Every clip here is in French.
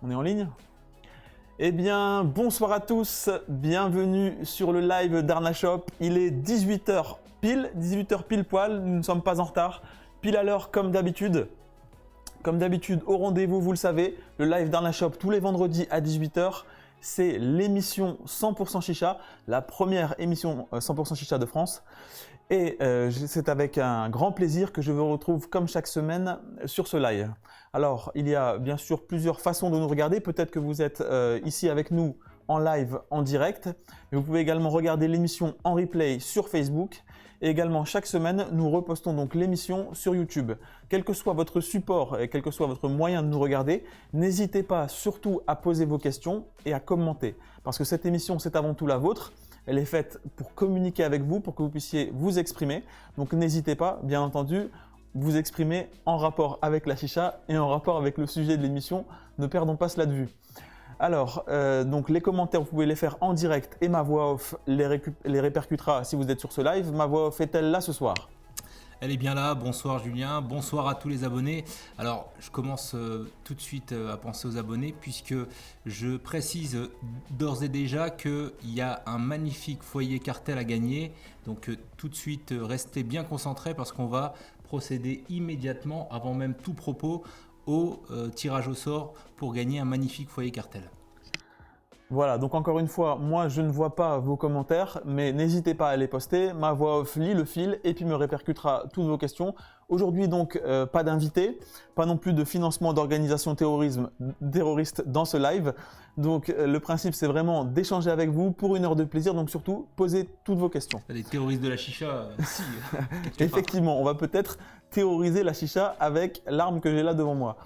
On est en ligne? Eh bien, bonsoir à tous, bienvenue sur le live d'Arnashop. Il est 18h pile, 18h pile poil, nous ne sommes pas en retard, pile à l'heure comme d'habitude. Comme d'habitude, au rendez-vous, vous le savez, le live d'Arnashop tous les vendredis à 18h. C'est l'émission 100% Chicha, la première émission 100% Chicha de France. Et c'est avec un grand plaisir que je vous retrouve comme chaque semaine sur ce live. Alors, il y a bien sûr plusieurs façons de nous regarder. Peut-être que vous êtes ici avec nous en live, en direct. Mais vous pouvez également regarder l'émission en replay sur Facebook. Et également, chaque semaine, nous repostons donc l'émission sur YouTube. Quel que soit votre support et quel que soit votre moyen de nous regarder, n'hésitez pas surtout à poser vos questions et à commenter. Parce que cette émission, c'est avant tout la vôtre. Elle est faite pour communiquer avec vous, pour que vous puissiez vous exprimer. Donc n'hésitez pas, bien entendu, vous exprimer en rapport avec la chicha et en rapport avec le sujet de l'émission. Ne perdons pas cela de vue. Alors, donc les commentaires, vous pouvez les faire en direct et ma voix off les répercutera si vous êtes sur ce live. Ma voix off est-elle là ce soir? Elle est bien là, bonsoir Julien, bonsoir à tous les abonnés. Alors je commence tout de suite à penser aux abonnés puisque je précise d'ores et déjà qu'il y a un magnifique foyer cartel à gagner. Donc tout de suite restez bien concentrés parce qu'on va procéder immédiatement, avant même tout propos, au tirage au sort pour gagner un magnifique foyer cartel. Voilà, donc encore une fois, moi je ne vois pas vos commentaires, mais n'hésitez pas à les poster. Ma voix off lit le fil et puis me répercutera toutes vos questions. Aujourd'hui donc, pas d'invité, pas non plus de financement d'organisation terroriste dans ce live. Donc le principe c'est vraiment d'échanger avec vous pour une heure de plaisir, donc surtout posez toutes vos questions. Les terroristes de la chicha, si. Effectivement, on va peut-être terroriser la chicha avec l'arme que j'ai là devant moi.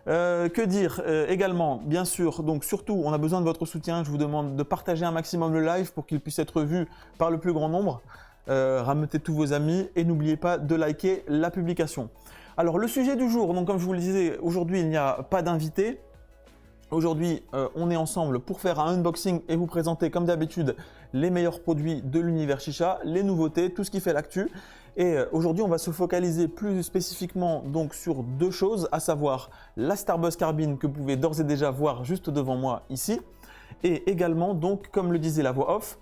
Que dire également, bien sûr, donc surtout on a besoin de votre soutien, je vous demande de partager un maximum le live pour qu'il puisse être vu par le plus grand nombre, rameutez tous vos amis et n'oubliez pas de liker la publication. Alors le sujet du jour, donc comme je vous le disais, aujourd'hui il n'y a pas d'invité. Aujourd'hui, on est ensemble pour faire un unboxing et vous présenter comme d'habitude les meilleurs produits de l'univers chicha, les nouveautés, tout ce qui fait l'actu. Et aujourd'hui, on va se focaliser plus spécifiquement donc sur deux choses, à savoir la Starbuzz Carbine que vous pouvez d'ores et déjà voir juste devant moi ici, et également donc comme le disait la voix off,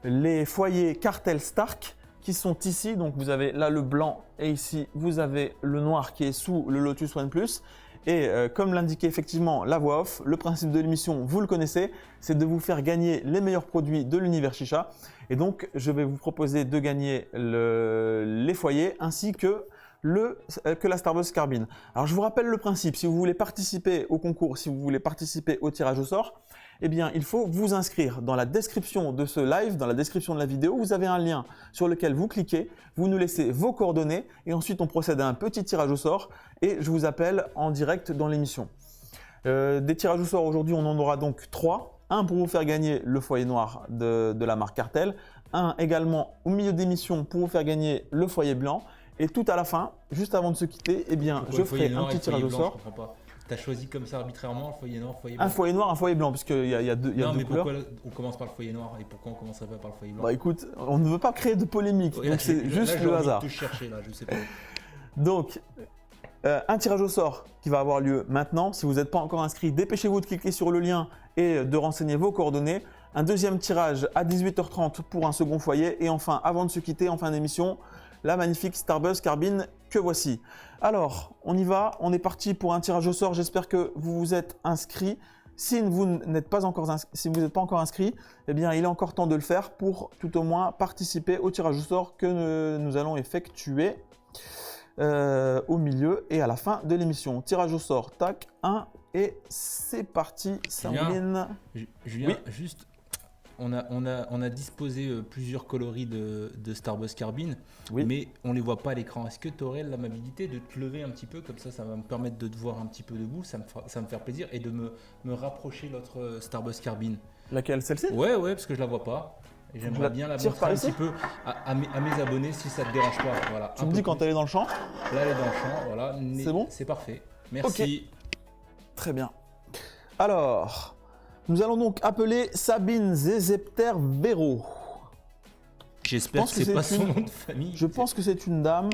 les foyers Cartel Stark qui sont ici. Donc vous avez là le blanc et ici vous avez le noir qui est sous le Lotus One Plus. Et comme l'indiquait effectivement la voix off, le principe de l'émission, vous le connaissez, c'est de vous faire gagner les meilleurs produits de l'univers chicha. Et donc, je vais vous proposer de gagner les foyers ainsi que la Starbuzz Carbine. Alors, je vous rappelle le principe. Si vous voulez participer au concours, si vous voulez participer au tirage au sort, eh bien, il faut vous inscrire. Dans la description de ce live, dans la description de la vidéo, vous avez un lien sur lequel vous cliquez, vous nous laissez vos coordonnées et ensuite on procède à un petit tirage au sort et je vous appelle en direct dans l'émission. Des tirages au sort aujourd'hui, on en aura donc 3. Un pour vous faire gagner le foyer noir de la marque Cartel, un également au milieu d'émission pour vous faire gagner le foyer blanc et tout à la fin, juste avant de se quitter, eh bien, je ferai un petit tirage au sort. Tu as choisi comme ça arbitrairement le foyer noir, foyer blanc? Un foyer noir, un foyer blanc, puisqu'il y a deux couleurs. Non, mais pourquoi on commence par le foyer noir et pourquoi on ne commencerait pas par le foyer blanc? Bah écoute, on ne veut pas créer de polémique, donc c'est juste le hasard. Tout chercher là, je sais pas. Donc, un tirage au sort qui va avoir lieu maintenant. Si vous n'êtes pas encore inscrit, dépêchez-vous de cliquer sur le lien et de renseigner vos coordonnées. Un deuxième tirage à 18h30 pour un second foyer. Et enfin, avant de se quitter en fin d'émission, la magnifique Starbuzz Carbine que voici. Alors, on y va, on est parti pour un tirage au sort. J'espère que vous vous êtes inscrits. Si vous n'êtes pas encore inscrit, eh bien, il est encore temps de le faire pour tout au moins participer au tirage au sort que nous allons effectuer au milieu et à la fin de l'émission. Tirage au sort, tac, 1 et c'est parti. Julien, oui. Juste... On a disposé plusieurs coloris de Starbuzz Carbine, oui. Mais on ne les voit pas à l'écran. Est-ce que tu aurais l'amabilité de te lever un petit peu, comme ça va me permettre de te voir un petit peu debout, ça me fait plaisir, et de me rapprocher l'autre Starbuzz Carbine. Laquelle? Celle-ci? Ouais, parce que je la vois pas. Et j'aimerais bien la montrer un petit peu à mes abonnés si ça ne te dérange pas. Voilà, tu me dis quand elle est dans le champ? Là, elle est dans le champ, voilà. C'est bon? C'est parfait. Merci. Okay. Très bien. Alors... nous allons donc appeler Sabine Zezepter Véro. J'espère que c'est pas son nom de famille. Je pense que c'est une dame.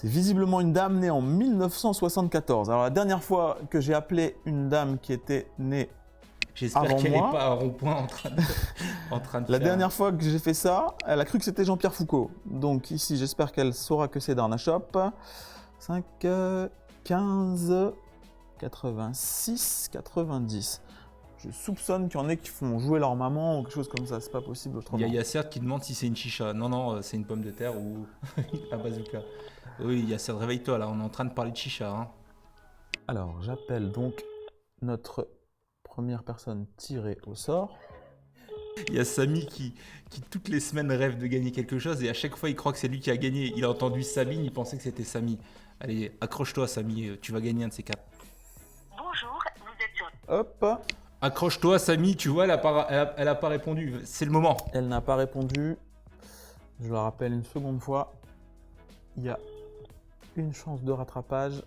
C'est visiblement une dame née en 1974. Alors la dernière fois que j'ai appelé une dame qui était née J'espère avant qu'elle n'est moi, pas à rond-point en train de la faire- dernière fois que j'ai fait ça, elle a cru que c'était Jean-Pierre Foucault. Donc ici, j'espère qu'elle saura que c'est Darna Shop. 5, 15, 86, 90. Je soupçonne qu'il y en ait qui font jouer leur maman ou quelque chose comme ça. C'est pas possible Il autrement. y a Yasser qui demande si c'est une chicha. Non, non, c'est une pomme de terre ou un bazooka. Oui, Yasser, réveille-toi là, on est en train de parler de chicha. Hein. Alors, j'appelle donc notre première personne tirée au sort. Il y a Samy qui toutes les semaines rêve de gagner quelque chose et à chaque fois il croit que c'est lui qui a gagné. Il a entendu Sabine, il pensait que c'était Samy. Allez, accroche-toi Samy, tu vas gagner un de ces quatre. Bonjour, vous êtes sur... Hop, Accroche-toi Samy, tu vois, elle a pas répondu. C'est le moment. elle n'a pas répondu. Je la rappelle une seconde fois. Il y a une chance de rattrapage.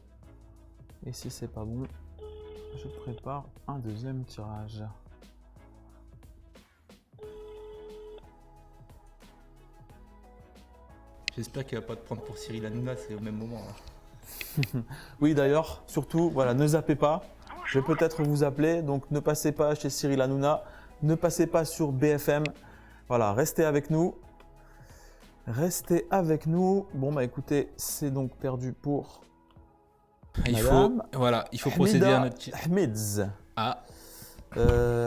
Et si c'est pas bon, je prépare un deuxième tirage. J'espère qu'elle va pas te prendre pour Cyril Hanouna, c'est au même moment. Hein. Oui, d'ailleurs, surtout, voilà, ne zappez pas. Je vais peut-être vous appeler, donc ne passez pas chez Cyril Hanouna, ne passez pas sur BFM. Voilà, restez avec nous. Restez avec nous. Bon, bah écoutez, c'est donc perdu pour Il Madame faut procéder à notre... Hmids. Ah,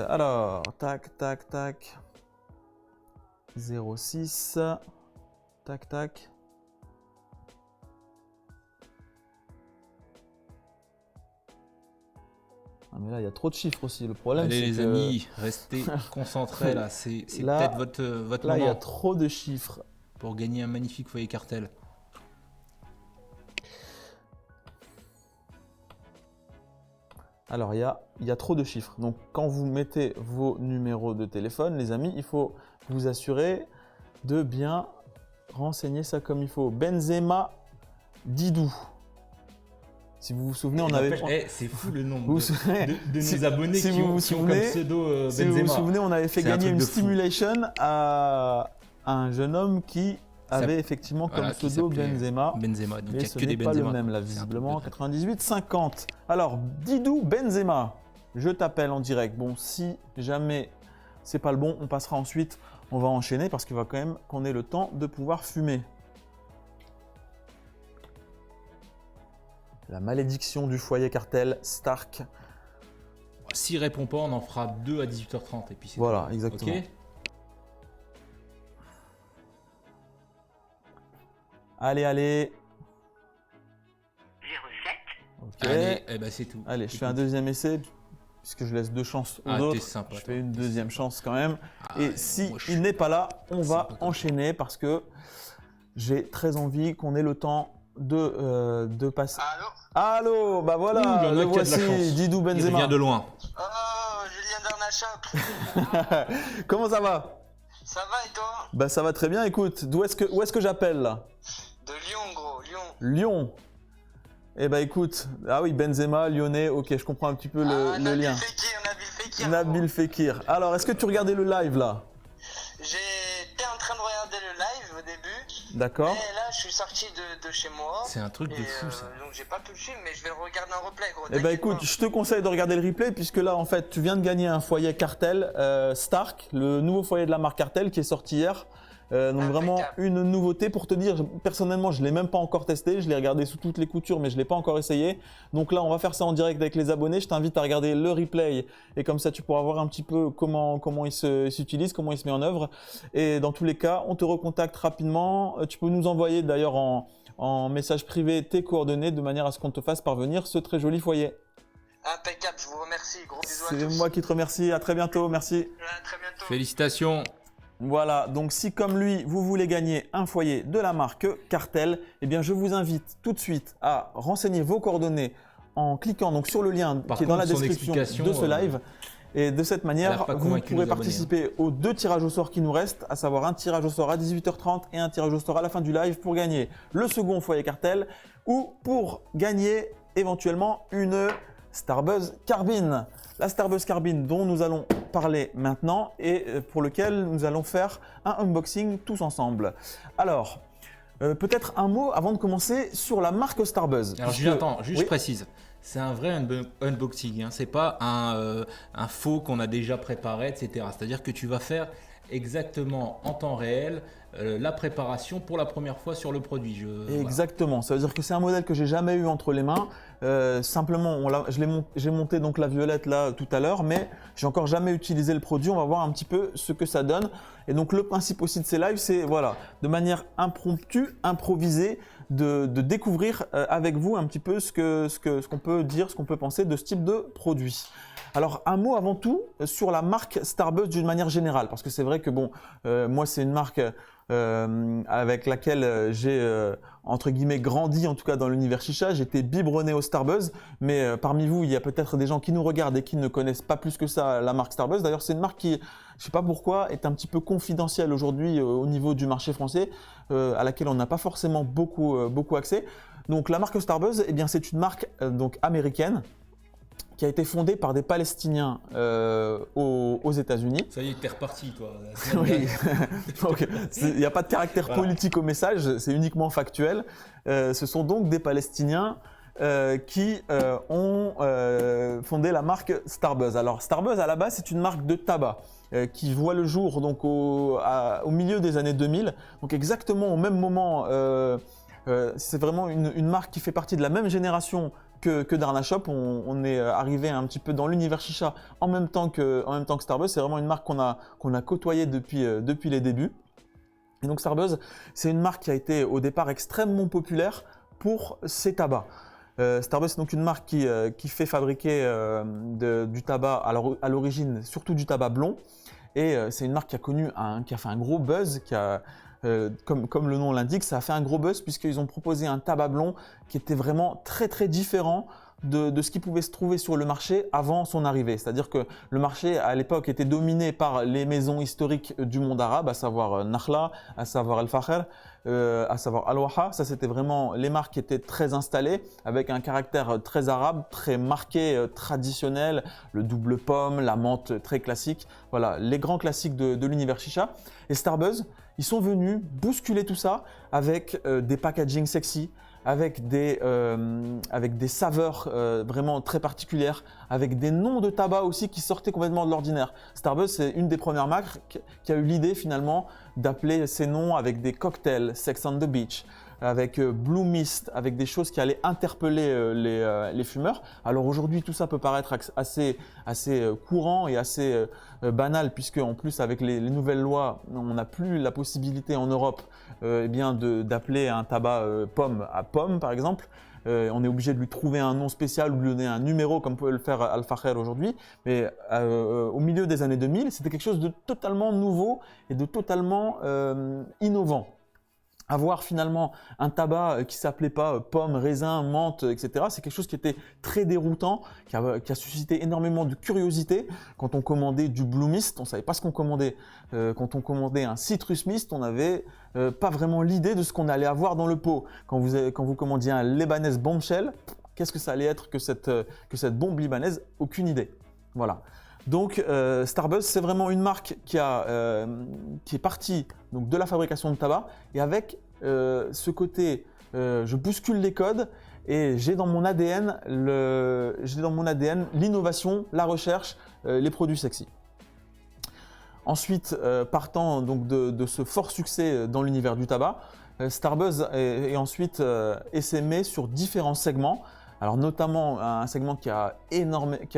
Alors, tac, tac, tac. 06. Tac, tac. Ah, mais là, il y a trop de chiffres aussi. Le problème, allez c'est les que amis, restez concentrés là. C'est Là- peut-être votre là, il y a moment trop de chiffres. pour gagner un magnifique foyer cartel. Alors, il y a trop de chiffres. Donc, quand vous mettez vos numéros de téléphone, les amis, il faut vous assurer de bien renseigner ça comme il faut. Benzema Didou. Si vous vous souvenez, on avait... C'est fou le nombre Vous vous souvenez- de si- nos abonnés si qui vous ont, vous qui ont comme souvenez- pseudo Si vous vous Benzema. souvenez, on avait fait C'est un gagner truc une de fou. stimulation à un jeune homme qui avait effectivement comme Voilà, qui pseudo s'appelait Benzema. Benzema, donc il Mais n'y a ce que n'est des pas Benzema. le même là, C'est un truc visiblement. de- 98, 50. Alors, Didou Benzema, je t'appelle en direct. Bon, si jamais c'est pas le bon, on passera ensuite. On va enchaîner parce qu'il va quand même qu'on ait le temps de pouvoir fumer. La malédiction du foyer cartel, Stark. S'il répond pas, on en fera 2 à 18h30 et puis c'est Voilà, tout. exactement. Ok. Allez, allez. 07, Ok. Allez, eh ben c'est tout. Allez, je fais un Écoute. deuxième essai puisque je laisse 2 chances aux Ah, t'es autres. sympa, Je toi. fais une T'es deuxième sympa. chance quand même. Ah, Et si moi, je il n'est pas là, on C'est va pas comme enchaîner parce que j'ai très envie qu'on ait le temps de passer. allô? Allô, bah Ouh, voilà, il y en a le qui a de la voici, chance. Didou Il Benzema. revient de loin. Oh, Julien Darnachop, Comment ça va? ça va et toi? Bah ça va très bien. Écoute, où est-ce que j'appelle là? De Lyon, gros, Lyon. Lyon. Eh bah écoute, ah oui, Benzema, Lyonnais. Ok, je comprends un petit peu le Nabil lien. Fekir, Nabil Fekir. Nabil gros. Fekir. Alors, est-ce que tu regardais le live là? J'étais en train de regarder le live au début, D'accord. mais là je suis sorti de chez moi. C'est un truc Et de fou ça. donc j'ai pas pu le suivre, mais je vais le regarder en replay, gros. Eh ben t'inquiète écoute, pas. je te conseille de regarder le replay puisque là en fait tu viens de gagner un foyer cartel Stark, le nouveau foyer de la marque Cartel qui est sorti hier. Donc vraiment une nouveauté pour te dire, personnellement je ne l'ai même pas encore testé, je l'ai regardé sous toutes les coutures mais je ne l'ai pas encore essayé. Donc là on va faire ça en direct avec les abonnés, je t'invite à regarder le replay et comme ça tu pourras voir un petit peu comment il s'utilise, comment il se met en œuvre. Et dans tous les cas on te recontacte rapidement, tu peux nous envoyer d'ailleurs en message privé tes coordonnées de manière à ce qu'on te fasse parvenir ce très joli foyer. Impeccable, je vous remercie. Gros bisous à C'est tous. moi qui te remercie, à très bientôt, merci. À très bientôt. Félicitations. Voilà, donc si comme lui, vous voulez gagner un foyer de la marque Cartel, eh bien je vous invite tout de suite à renseigner vos coordonnées en cliquant donc sur le lien Par qui est dans la contre, son description explication, de ce live. Et de cette elle a manière, pas vous convaincu pourrez les abonnés, participer aux 2 tirages au sort qui nous restent, à savoir un tirage au sort à 18h30 et un tirage au sort à la fin du live pour gagner le second foyer Cartel ou pour gagner éventuellement une Starbuzz Carbine. La Starbuzz Carbine dont nous allons parler maintenant et pour lequel nous allons faire un unboxing tous ensemble. Alors, Peut-être un mot avant de commencer sur la marque Starbuzz. Alors Julien, attends, juste je précise, c'est un vrai unboxing, hein. C'est pas un faux qu'on a déjà préparé, etc. C'est-à-dire que tu vas faire exactement en temps réel la préparation pour la première fois sur le produit. Exactement, ça veut dire que c'est un modèle que j'ai jamais eu entre les mains. Simplement, j'ai monté donc la violette là tout à l'heure, mais j'ai encore jamais utilisé le produit. On va voir un petit peu ce que ça donne. Et donc le principe aussi de ces lives, c'est voilà, de manière impromptue, improvisée, de découvrir avec vous un petit peu ce qu'on peut dire, ce qu'on peut penser de ce type de produit. Alors un mot avant tout sur la marque Starbuzz d'une manière générale, parce que c'est vrai que bon, moi c'est une marque avec laquelle j'ai entre guillemets grandi, en tout cas dans l'univers chicha. J'étais biberonné au Starbuzz, mais parmi vous il y a peut-être des gens qui nous regardent et qui ne connaissent pas plus que ça la marque Starbuzz. D'ailleurs c'est une marque qui, je sais pas pourquoi, est un petit peu confidentielle aujourd'hui au niveau du marché français, à laquelle on n'a pas forcément beaucoup accès. Donc la marque Starbuzz, eh bien c'est une marque donc américaine, qui a été fondée par des Palestiniens aux États-Unis. Ça y est, t'es reparti, toi. Oui, donc il n'y a pas de caractère politique au message, c'est uniquement factuel. Ce sont donc des Palestiniens qui ont fondé la marque Starbuzz. Alors Starbuzz, à la base, c'est une marque de tabac qui voit le jour donc au milieu des années 2000, donc exactement au même moment. C'est vraiment une marque qui fait partie de la même génération que Darna Shop. On est arrivé un petit peu dans l'univers chicha en même temps que Starbuzz. C'est vraiment une marque qu'on a côtoyée depuis les débuts. Et donc Starbuzz, c'est une marque qui a été au départ extrêmement populaire pour ses tabacs. Starbuzz, c'est donc une marque qui fait fabriquer du tabac à l'origine, surtout du tabac blond. Et c'est une marque qui a fait un gros buzz, comme le nom l'indique, ça a fait un gros buzz puisqu'ils ont proposé un tabac blond qui était vraiment très très différent de ce qui pouvait se trouver sur le marché avant son arrivée. C'est-à-dire que le marché à l'époque était dominé par les maisons historiques du monde arabe, à savoir Nakhla, à savoir El Fakher, à savoir Al Waha. Ça, c'était vraiment les marques qui étaient très installées avec un caractère très arabe, très marqué, traditionnel, le double pomme, la menthe très classique. Voilà, les grands classiques de l'univers chicha. Et Starbuzz, ils sont venus bousculer tout ça avec des packaging sexy, avec des saveurs vraiment très particulières, avec des noms de tabac aussi qui sortaient complètement de l'ordinaire. Starbuzz, c'est une des premières marques qui a eu l'idée finalement d'appeler ces noms avec des cocktails, Sex on the Beach, avec Blue Mist, avec des choses qui allaient interpeller les fumeurs. Alors aujourd'hui, tout ça peut paraître assez courant et assez banal, puisque en plus avec les nouvelles lois, on n'a plus la possibilité en Europe d'appeler un tabac pomme à pomme par exemple. On est obligé de lui trouver un nom spécial ou de lui donner un numéro comme pouvait le faire Al Fakher aujourd'hui. Mais au milieu des années 2000, c'était quelque chose de totalement nouveau et de totalement innovant. Avoir finalement un tabac qui s'appelait pas pomme, raisin, menthe, etc. C'est quelque chose qui était très déroutant, qui a suscité énormément de curiosité. Quand on commandait du Blue Mist, on savait pas ce qu'on commandait. Quand on commandait un Citrus Mist, on n'avait pas vraiment l'idée de ce qu'on allait avoir dans le pot. Quand vous commandiez un Lebanese Bombshell, qu'est-ce que ça allait être que cette bombe libanaise? Aucune idée. Voilà. Donc Starbuzz, c'est vraiment une marque qui est partie donc, de la fabrication de tabac et avec ce côté je bouscule les codes et j'ai dans mon ADN l'innovation, la recherche, les produits sexy. Ensuite, partant donc de ce fort succès dans l'univers du tabac, Starbuzz est ensuite essaimé sur différents segments. Alors notamment un segment qui a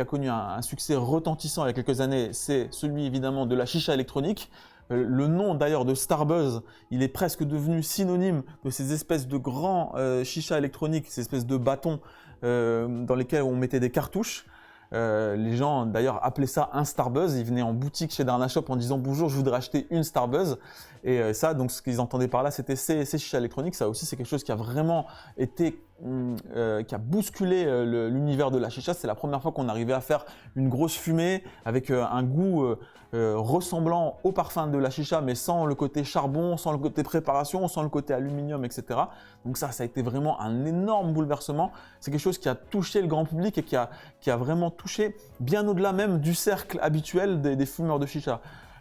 connu un succès retentissant il y a quelques années, c'est celui évidemment de la chicha électronique. Le nom d'ailleurs de Starbuzz, il est presque devenu synonyme de ces espèces de grands chichas électroniques, ces espèces de bâtons dans lesquels on mettait des cartouches. Les gens d'ailleurs appelaient ça un Starbuzz. Ils venaient en boutique chez Darna Shop en disant bonjour, je voudrais acheter une Starbuzz. Et ça, donc ce qu'ils entendaient par là, c'était ces chichas électroniques. Ça aussi, c'est quelque chose qui a vraiment été, qui a bousculé l'univers de la chicha. C'est la première fois qu'on arrivait à faire une grosse fumée avec un goût ressemblant au parfum de la chicha, mais sans le côté charbon, sans le côté préparation, sans le côté aluminium, etc. Donc ça a été vraiment un énorme bouleversement. C'est quelque chose qui a touché le grand public et qui a vraiment touché bien au-delà même du cercle habituel des fumeurs de chicha.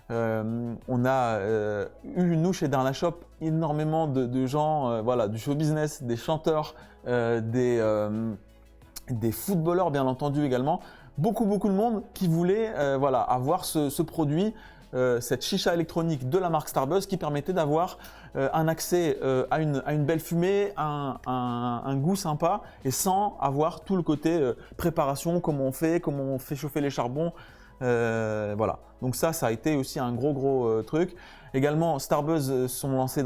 On a eu, nous, chez Darna Shop, énormément de gens voilà, du show business, des chanteurs, des footballeurs, bien entendu, également. Beaucoup de monde qui voulait voilà, avoir ce produit, cette chicha électronique de la marque Starbuzz qui permettait d'avoir un accès à une belle fumée, un goût sympa et sans avoir tout le côté préparation, comment on fait chauffer les charbons. Voilà. Donc ça a été aussi un gros truc. Également, Starbuzz sont lancés ils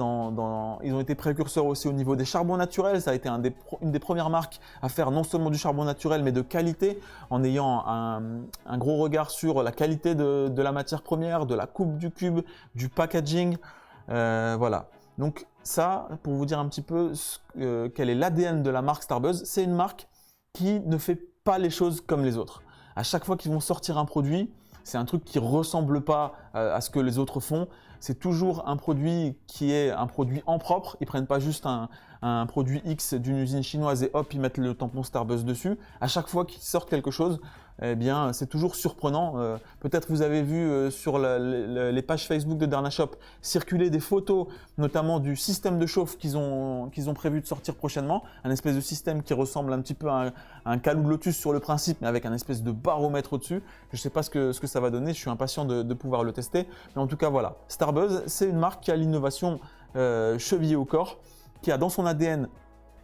ont été précurseurs aussi au niveau des charbons naturels. Ça a été une des premières marques à faire non seulement du charbon naturel, mais de qualité, en ayant un gros regard sur la qualité de la matière première, de la coupe du cube, du packaging. Voilà. Donc ça, pour vous dire un petit peu quel est l'ADN de la marque Starbuzz, c'est une marque qui ne fait pas les choses comme les autres. À chaque fois qu'ils vont sortir un produit, c'est un truc qui ne ressemble pas à ce que les autres font. C'est toujours un produit qui est un produit en propre. Ils ne prennent pas juste un produit X d'une usine chinoise et hop, ils mettent le tampon Starbuzz dessus. À chaque fois qu'ils sortent quelque chose, eh bien, c'est toujours surprenant. Peut-être vous avez vu sur les pages Facebook de Darna Shop circuler des photos, notamment du système de chauffe qu'ils ont prévu de sortir prochainement. Un espèce de système qui ressemble un petit peu à un calou de lotus sur le principe, mais avec un espèce de baromètre au-dessus. Je ne sais pas ce que ça va donner, je suis impatient de pouvoir le tester. Mais en tout cas, voilà. Starbuzz, c'est une marque qui a l'innovation chevillée au corps, qui a dans son ADN.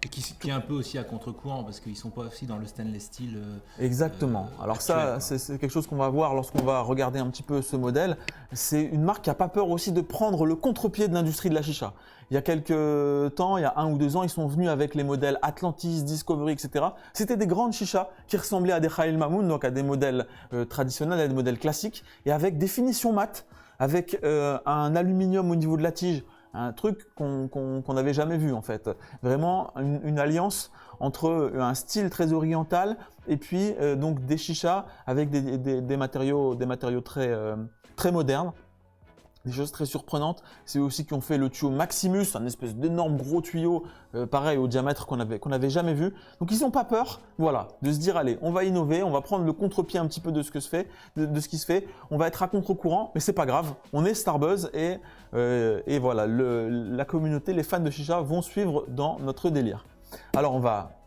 Et qui est un peu aussi à contre-courant parce qu'ils ne sont pas aussi dans le stainless steel. Exactement. Alors ça, c'est quelque chose qu'on va voir lorsqu'on va regarder un petit peu ce modèle. C'est une marque qui n'a pas peur aussi de prendre le contre-pied de l'industrie de la chicha. Il y a quelques temps, il y a 1 ou 2 ans, ils sont venus avec les modèles Atlantis, Discovery, etc. C'était des grandes chichas qui ressemblaient à des Khalil Mamoun, donc à des modèles traditionnels, à des modèles classiques, et avec des finitions mates, avec un aluminium au niveau de la tige. Un truc qu'on n'avait jamais vu en fait. Vraiment une alliance entre un style très oriental et puis donc des chichas avec des matériaux très modernes. Des choses très surprenantes. C'est aussi qui ont fait le tuyau Maximus, un espèce d'énorme gros tuyau, pareil au diamètre qu'on avait jamais vu. Donc ils n'ont pas peur, voilà, de se dire allez, on va innover, on va prendre le contre-pied un petit peu de ce qui se fait. On va être à contre-courant, mais c'est pas grave. On est Starbuzz et voilà, la communauté, les fans de chicha vont suivre dans notre délire. Alors on va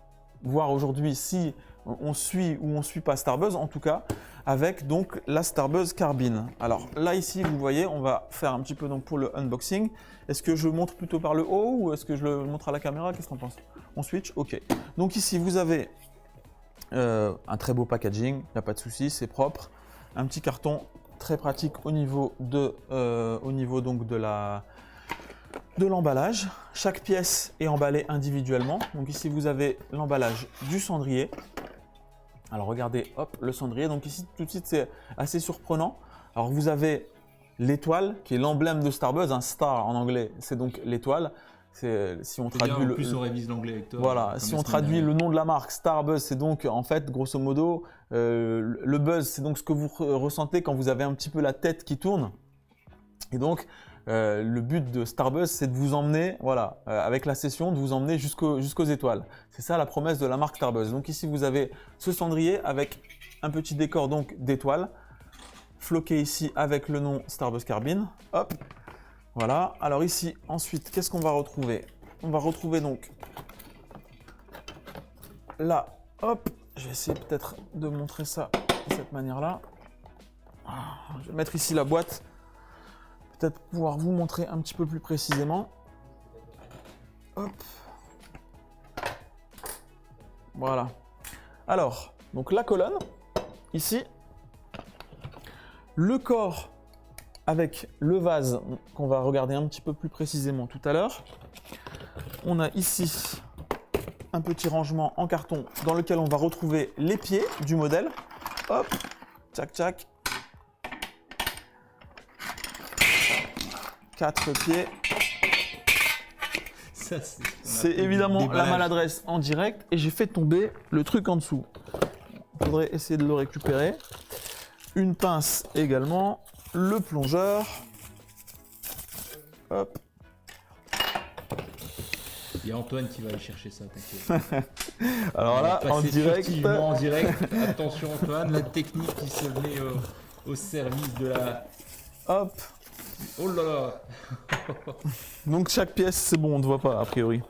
voir aujourd'hui si on suit ou on suit pas Starbuzz, en tout cas avec donc la Starbuzz Carbine. Alors là ici vous voyez, on va faire un petit peu donc pour le unboxing. Est-ce que je montre plutôt par le haut ou est-ce que je le montre à la caméra? Qu'est-ce qu'on pense? On switch? Ok. Donc ici vous avez un très beau packaging, il n'y a pas de souci, c'est propre. Un petit carton très pratique au niveau donc de l'emballage. Chaque pièce est emballée individuellement. Donc ici vous avez l'emballage du cendrier. Alors regardez, hop, le cendrier. Donc ici tout de suite c'est assez surprenant. Alors vous avez l'étoile qui est l'emblème de Starbuzz, un star en anglais, c'est donc l'étoile. Si on traduit bien, en plus on révise l'anglais avec toi. Voilà, si on traduit le nom de la marque, Starbuzz, c'est donc en fait grosso modo le buzz, c'est donc ce que vous ressentez quand vous avez un petit peu la tête qui tourne. Et donc le but de Starbuzz, c'est de vous emmener, voilà, avec la session, de vous emmener jusqu'aux étoiles. C'est ça la promesse de la marque Starbuzz. Donc ici vous avez ce cendrier avec un petit décor donc d'étoiles, floqué ici avec le nom Starbuzz Carbine. Hop. Voilà, alors ici, ensuite, qu'est-ce qu'on va retrouver? On va retrouver donc là, hop, je vais essayer peut-être de montrer ça de cette manière-là. Je vais mettre ici la boîte, peut-être pouvoir vous montrer un petit peu plus précisément. Hop. Voilà. Alors, donc la colonne, ici, le corps avec le vase qu'on va regarder un petit peu plus précisément tout à l'heure. On a ici un petit rangement en carton dans lequel on va retrouver les pieds du modèle. Hop, tchac tchac. 4 pieds. C'est évidemment la maladresse en direct et j'ai fait tomber le truc en dessous. Il faudrait essayer de le récupérer. Une pince également. Le plongeur. Hop. Il y a Antoine qui va aller chercher ça, t'inquiète. Alors là, en direct. En direct. Attention Antoine, la technique qui se met au service de la Hop. Oh là là. Donc chaque pièce, c'est bon, on ne voit pas a priori.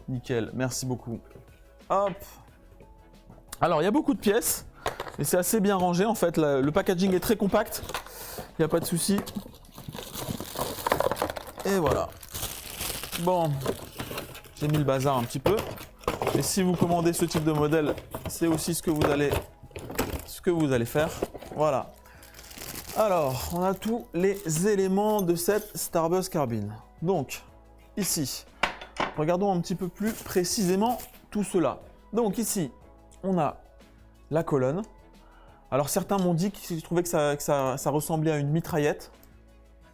Nickel, merci beaucoup. Hop. Alors il y a beaucoup de pièces, et c'est assez bien rangé en fait. Le packaging est très compact, il n'y a pas de souci. Et voilà. Bon, j'ai mis le bazar un petit peu. Et si vous commandez ce type de modèle, c'est aussi ce que vous allez faire. Voilà. Alors, on a tous les éléments de cette Starbuzz carbine. Donc, ici, regardons un petit peu plus précisément tout cela. Donc ici, on a la colonne. Alors certains m'ont dit qu'ils trouvaient que ça ressemblait à une mitraillette.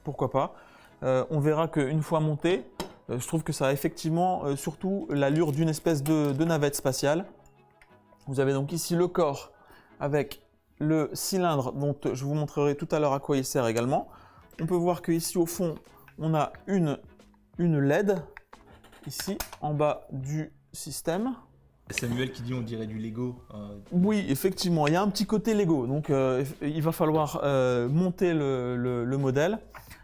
Pourquoi pas. On verra qu'une fois monté, je trouve que ça a effectivement surtout l'allure d'une espèce de navette spatiale. Vous avez donc ici le corps avec le cylindre dont je vous montrerai tout à l'heure à quoi il sert également. On peut voir qu'ici au fond, on a une LED, ici en bas du système. Samuel qui dit on dirait du Lego. Oui, effectivement, il y a un petit côté Lego, donc il va falloir monter le modèle.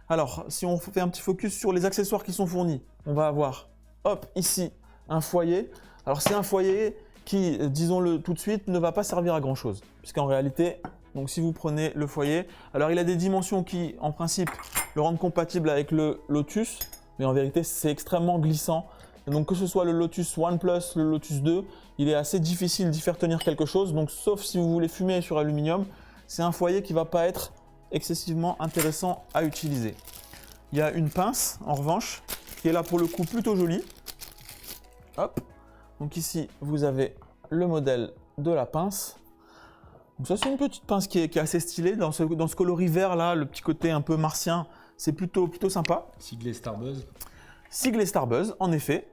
Alors, si on fait un petit focus sur les accessoires qui sont fournis, on va avoir, hop, ici, un foyer. Alors c'est un foyer qui, disons-le tout de suite, ne va pas servir à grand chose. Puisqu'en réalité, donc si vous prenez le foyer, alors il a des dimensions qui, en principe, le rendent compatible avec le Lotus, mais en vérité, c'est extrêmement glissant. Et donc que ce soit le Lotus One Plus, le Lotus 2, il est assez difficile d'y faire tenir quelque chose. Donc sauf si vous voulez fumer sur aluminium, c'est un foyer qui ne va pas être excessivement intéressant à utiliser. Il y a une pince, en revanche, qui est là pour le coup plutôt jolie. Hop. Donc ici, vous avez le modèle de la pince. Donc ça, c'est une petite pince qui est assez stylée. Dans ce coloris vert là, le petit côté un peu martien, c'est plutôt sympa. Siglé Starbuzz. Siglé Starbuzz, en effet.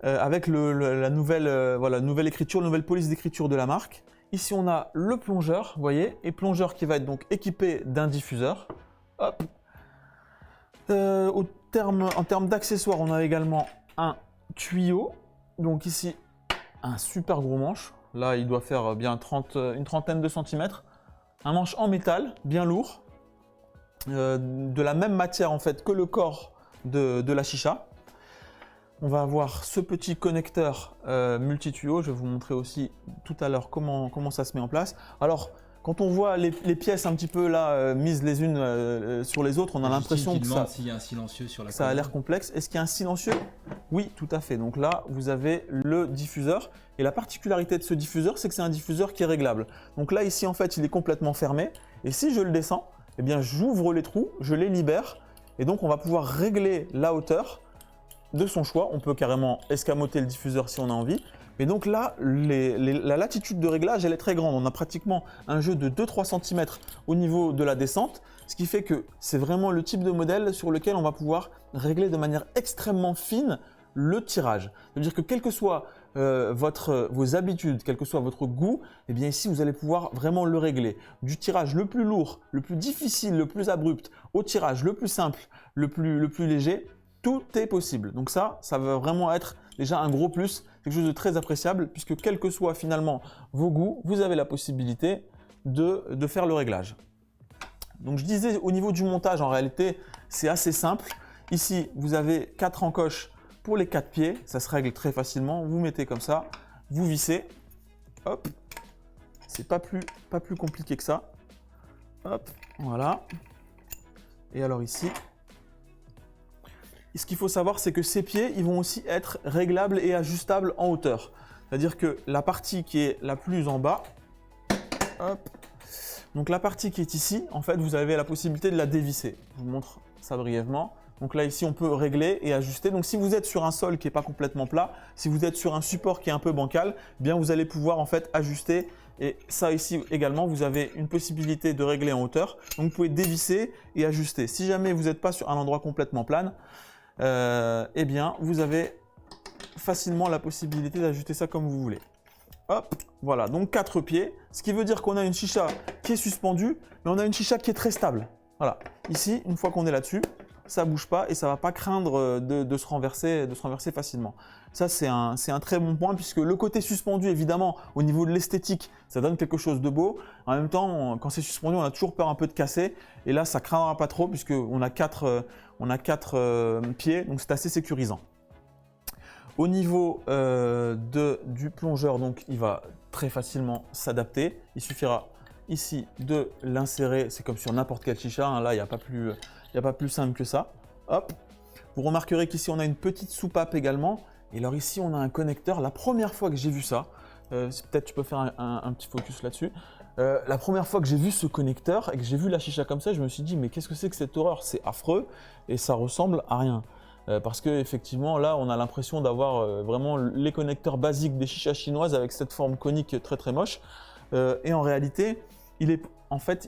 Avec la nouvelle écriture, la nouvelle police d'écriture de la marque. Ici, on a le plongeur, vous voyez, et plongeur qui va être donc équipé d'un diffuseur. Hop. En termes d'accessoires, on a également un tuyau. Donc ici, un super gros manche. Là, il doit faire bien une trentaine de centimètres. Un manche en métal, bien lourd. De la même matière en fait que le corps de la chicha. On va avoir ce petit connecteur multi-tuyau. Je vais vous montrer aussi tout à l'heure comment ça se met en place. Alors, quand on voit les pièces un petit peu là mises les unes sur les autres, on a l'impression que s'il y a un silencieux sur la ça a l'air complexe. Est-ce qu'il y a un silencieux? Oui, tout à fait. Donc là, vous avez le diffuseur. Et la particularité de ce diffuseur, c'est que c'est un diffuseur qui est réglable. Donc là, ici, en fait, il est complètement fermé. Et si je le descends, eh bien, j'ouvre les trous, je les libère. Et donc, on va pouvoir régler la hauteur de son choix. On peut carrément escamoter le diffuseur si on a envie. Mais donc là, la latitude de réglage, elle est très grande. On a pratiquement un jeu de 2-3 cm au niveau de la descente, ce qui fait que c'est vraiment le type de modèle sur lequel on va pouvoir régler de manière extrêmement fine le tirage. C'est-à-dire que quelles que soient vos habitudes, quel que soit votre goût, eh bien ici, vous allez pouvoir vraiment le régler. Du tirage le plus lourd, le plus difficile, le plus abrupt, au tirage le plus simple, le plus léger, tout est possible. Donc ça va vraiment être déjà un gros plus, quelque chose de très appréciable puisque quels que soient finalement vos goûts, vous avez la possibilité de faire le réglage. Donc je disais au niveau du montage, en réalité, c'est assez simple. Ici, vous avez 4 encoches pour les 4 pieds, ça se règle très facilement. Vous mettez comme ça, vous vissez, hop, c'est pas plus compliqué que ça. Hop, voilà. Et alors ici, ce qu'il faut savoir, c'est que ces pieds, ils vont aussi être réglables et ajustables en hauteur. C'est-à-dire que la partie qui est la plus en bas, hop, donc la partie qui est ici, en fait, vous avez la possibilité de la dévisser. Je vous montre ça brièvement. Donc là, ici, on peut régler et ajuster. Donc si vous êtes sur un sol qui n'est pas complètement plat, si vous êtes sur un support qui est un peu bancal, eh bien vous allez pouvoir en fait ajuster. Et ça ici également, vous avez une possibilité de régler en hauteur. Donc vous pouvez dévisser et ajuster. Si jamais vous n'êtes pas sur un endroit complètement plane, eh bien, vous avez facilement la possibilité d'ajuster ça comme vous voulez. Hop, voilà, donc 4 pieds, ce qui veut dire qu'on a une chicha qui est suspendue, mais on a une chicha qui est très stable. Voilà, ici, une fois qu'on est là-dessus, ça bouge pas et ça va pas craindre de se renverser facilement. Ça, c'est un très bon point puisque le côté suspendu, évidemment, au niveau de l'esthétique, ça donne quelque chose de beau. En même temps, quand c'est suspendu, on a toujours peur un peu de casser. Et là, ça craindra pas trop puisqu'on a quatre pieds, donc c'est assez sécurisant. Au niveau du plongeur, donc, il va très facilement s'adapter. Il suffira ici de l'insérer. C'est comme sur n'importe quel chicha. Hein. Là, il n'y a pas plus simple que ça. Hop. Vous remarquerez qu'ici, on a une petite soupape également. Et alors ici, on a un connecteur. La première fois que j'ai vu ça, peut-être tu peux faire un petit focus là-dessus. La première fois que j'ai vu ce connecteur et que j'ai vu la chicha comme ça, je me suis dit mais qu'est-ce que c'est que cette horreur? C'est affreux et ça ressemble à rien. Parce que effectivement, là, on a l'impression d'avoir vraiment les connecteurs basiques des chichas chinoises avec cette forme conique très très moche. Et en réalité, ils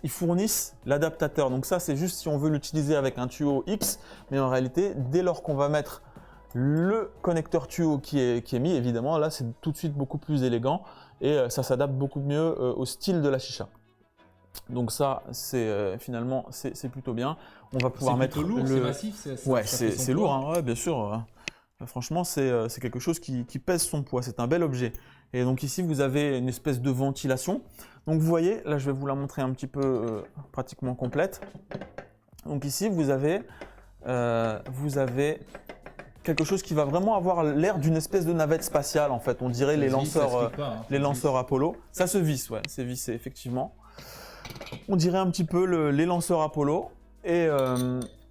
fournissent l'adaptateur. Donc ça, c'est juste si on veut l'utiliser avec un tuyau X. Mais en réalité, dès lors qu'on va mettre le connecteur tuyau qui est mis, évidemment, là, c'est tout de suite beaucoup plus élégant et ça s'adapte beaucoup mieux au style de la chicha. Donc ça, finalement, c'est plutôt bien. On va pouvoir mettre plutôt lourd, c'est massif, ouais, c'est lourd, hein, ouais, bien sûr. Franchement, c'est quelque chose qui pèse son poids. C'est un bel objet. Et donc ici, vous avez une espèce de ventilation. Donc vous voyez, là, je vais vous la montrer un petit peu pratiquement complète. Donc ici, vous avez quelque chose qui va vraiment avoir l'air d'une espèce de navette spatiale en fait. On dirait les lanceurs Apollo. Ça se visse, ouais, c'est vissé effectivement. On dirait un petit peu les lanceurs Apollo. Et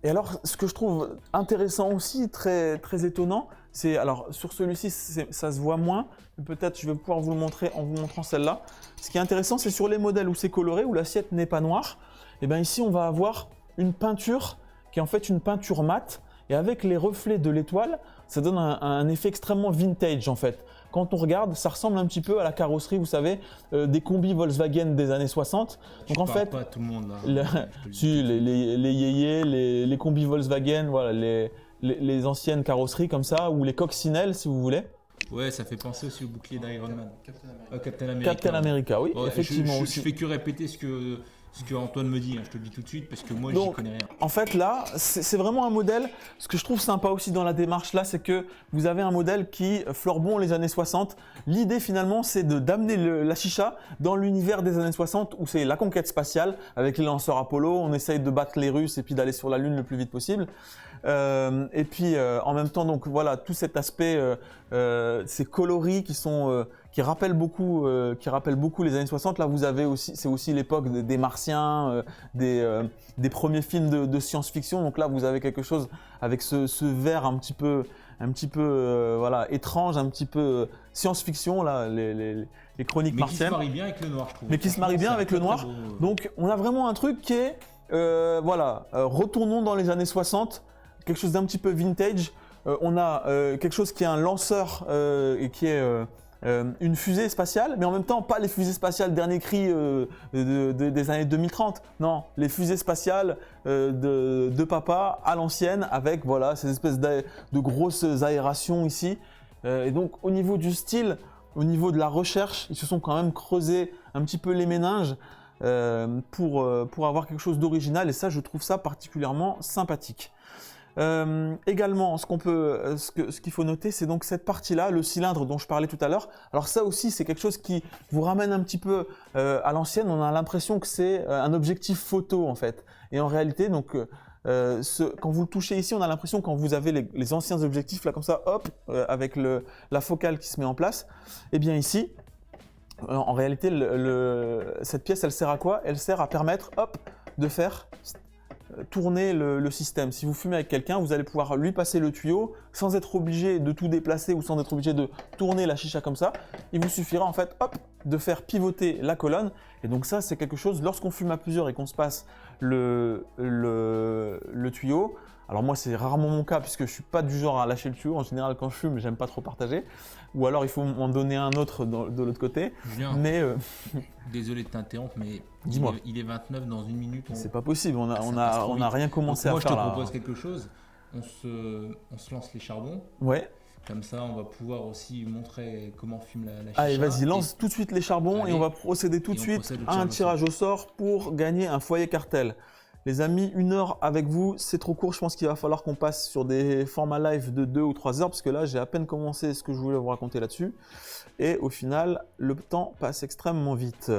alors, ce que je trouve intéressant aussi, très, très étonnant, c'est, alors sur celui-ci, ça se voit moins. Peut-être je vais pouvoir vous le montrer en vous montrant celle-là. Ce qui est intéressant, c'est sur les modèles où c'est coloré, où l'assiette n'est pas noire. Et bien ici, on va avoir une peinture qui est en fait une peinture mate. Et avec les reflets de l'étoile, ça donne un effet extrêmement vintage en fait. Quand on regarde, ça ressemble un petit peu à la carrosserie, vous savez, des combis Volkswagen des années 60. Donc en fait, pas à tout le monde là. Si, les yéyés, les combis Volkswagen, voilà, les anciennes carrosseries comme ça, ou les coccinelles si vous voulez. Ouais, ça fait penser aussi au bouclier d'Iron Man. Captain America. Captain America, oui, effectivement je aussi. fais que répéter ce que Antoine me dit, hein, je te le dis tout de suite parce que moi, j'y connais rien. En fait, là, c'est vraiment un modèle. Ce que je trouve sympa aussi dans la démarche là, c'est que vous avez un modèle qui fleure bon les années 60. L'idée finalement, c'est d'amener la chicha dans l'univers des années 60 où c'est la conquête spatiale avec les lanceurs Apollo. On essaye de battre les Russes et puis d'aller sur la Lune le plus vite possible. Et puis en même temps, donc voilà, tout cet aspect, ces coloris qui rappellent beaucoup les années 60. Là, vous avez aussi, c'est aussi l'époque des Martiens, des premiers films de science-fiction. Donc là, vous avez quelque chose avec ce vert un petit peu voilà, étrange, un petit peu science-fiction là, les chroniques martiennes. Mais qui se marie bien avec le noir, je trouve. Mais qui se marie bien avec le noir. Donc on a vraiment un truc qui est voilà, retournons dans les années 60. Quelque chose d'un petit peu vintage. On a quelque chose qui est un lanceur et qui est une fusée spatiale, mais en même temps pas les fusées spatiales dernier cri des années 2030. Non, les fusées spatiales de papa à l'ancienne avec voilà ces espèces de grosses aérations ici. Et donc au niveau du style, au niveau de la recherche, ils se sont quand même creusés un petit peu les méninges pour avoir quelque chose d'original et ça je trouve ça particulièrement sympathique. Également, ce qu'il faut noter, c'est donc cette partie-là, le cylindre dont je parlais tout à l'heure. Alors ça aussi, c'est quelque chose qui vous ramène un petit peu à l'ancienne. On a l'impression que c'est un objectif photo en fait. Et en réalité, donc, quand vous le touchez ici, on a l'impression quand vous avez les anciens objectifs là comme ça, hop, avec la focale qui se met en place. Et bien ici, en réalité, cette pièce, elle sert à quoi? Elle sert à permettre, hop, de faire tourner le système. Si vous fumez avec quelqu'un, vous allez pouvoir lui passer le tuyau sans être obligé de tout déplacer ou sans être obligé de tourner la chicha comme ça. Il vous suffira en fait, hop, de faire pivoter la colonne. Et donc ça, c'est quelque chose, lorsqu'on fume à plusieurs et qu'on se passe le tuyau, alors moi c'est rarement mon cas puisque je suis pas du genre à lâcher le tuyau. En général, quand je fume, j'aime pas trop partager. Ou alors il faut m'en donner un autre de l'autre côté. Julien, mais désolé de t'interrompre, mais dis-moi. Il est 29 dans une minute. C'est pas possible, on a rien commencé à faire là. Moi je te propose quelque chose, on se lance les charbons. Ouais. Comme ça, on va pouvoir aussi montrer comment fume la chicha. Allez, vas-y, lance tout de suite les charbons et on va procéder tout de suite à un tirage au sort pour gagner un foyer cartel. Les amis, 1 heure avec vous, c'est trop court. Je pense qu'il va falloir qu'on passe sur des formats live de 2 ou 3 heures parce que là, j'ai à peine commencé ce que je voulais vous raconter là-dessus. Et au final, le temps passe extrêmement vite.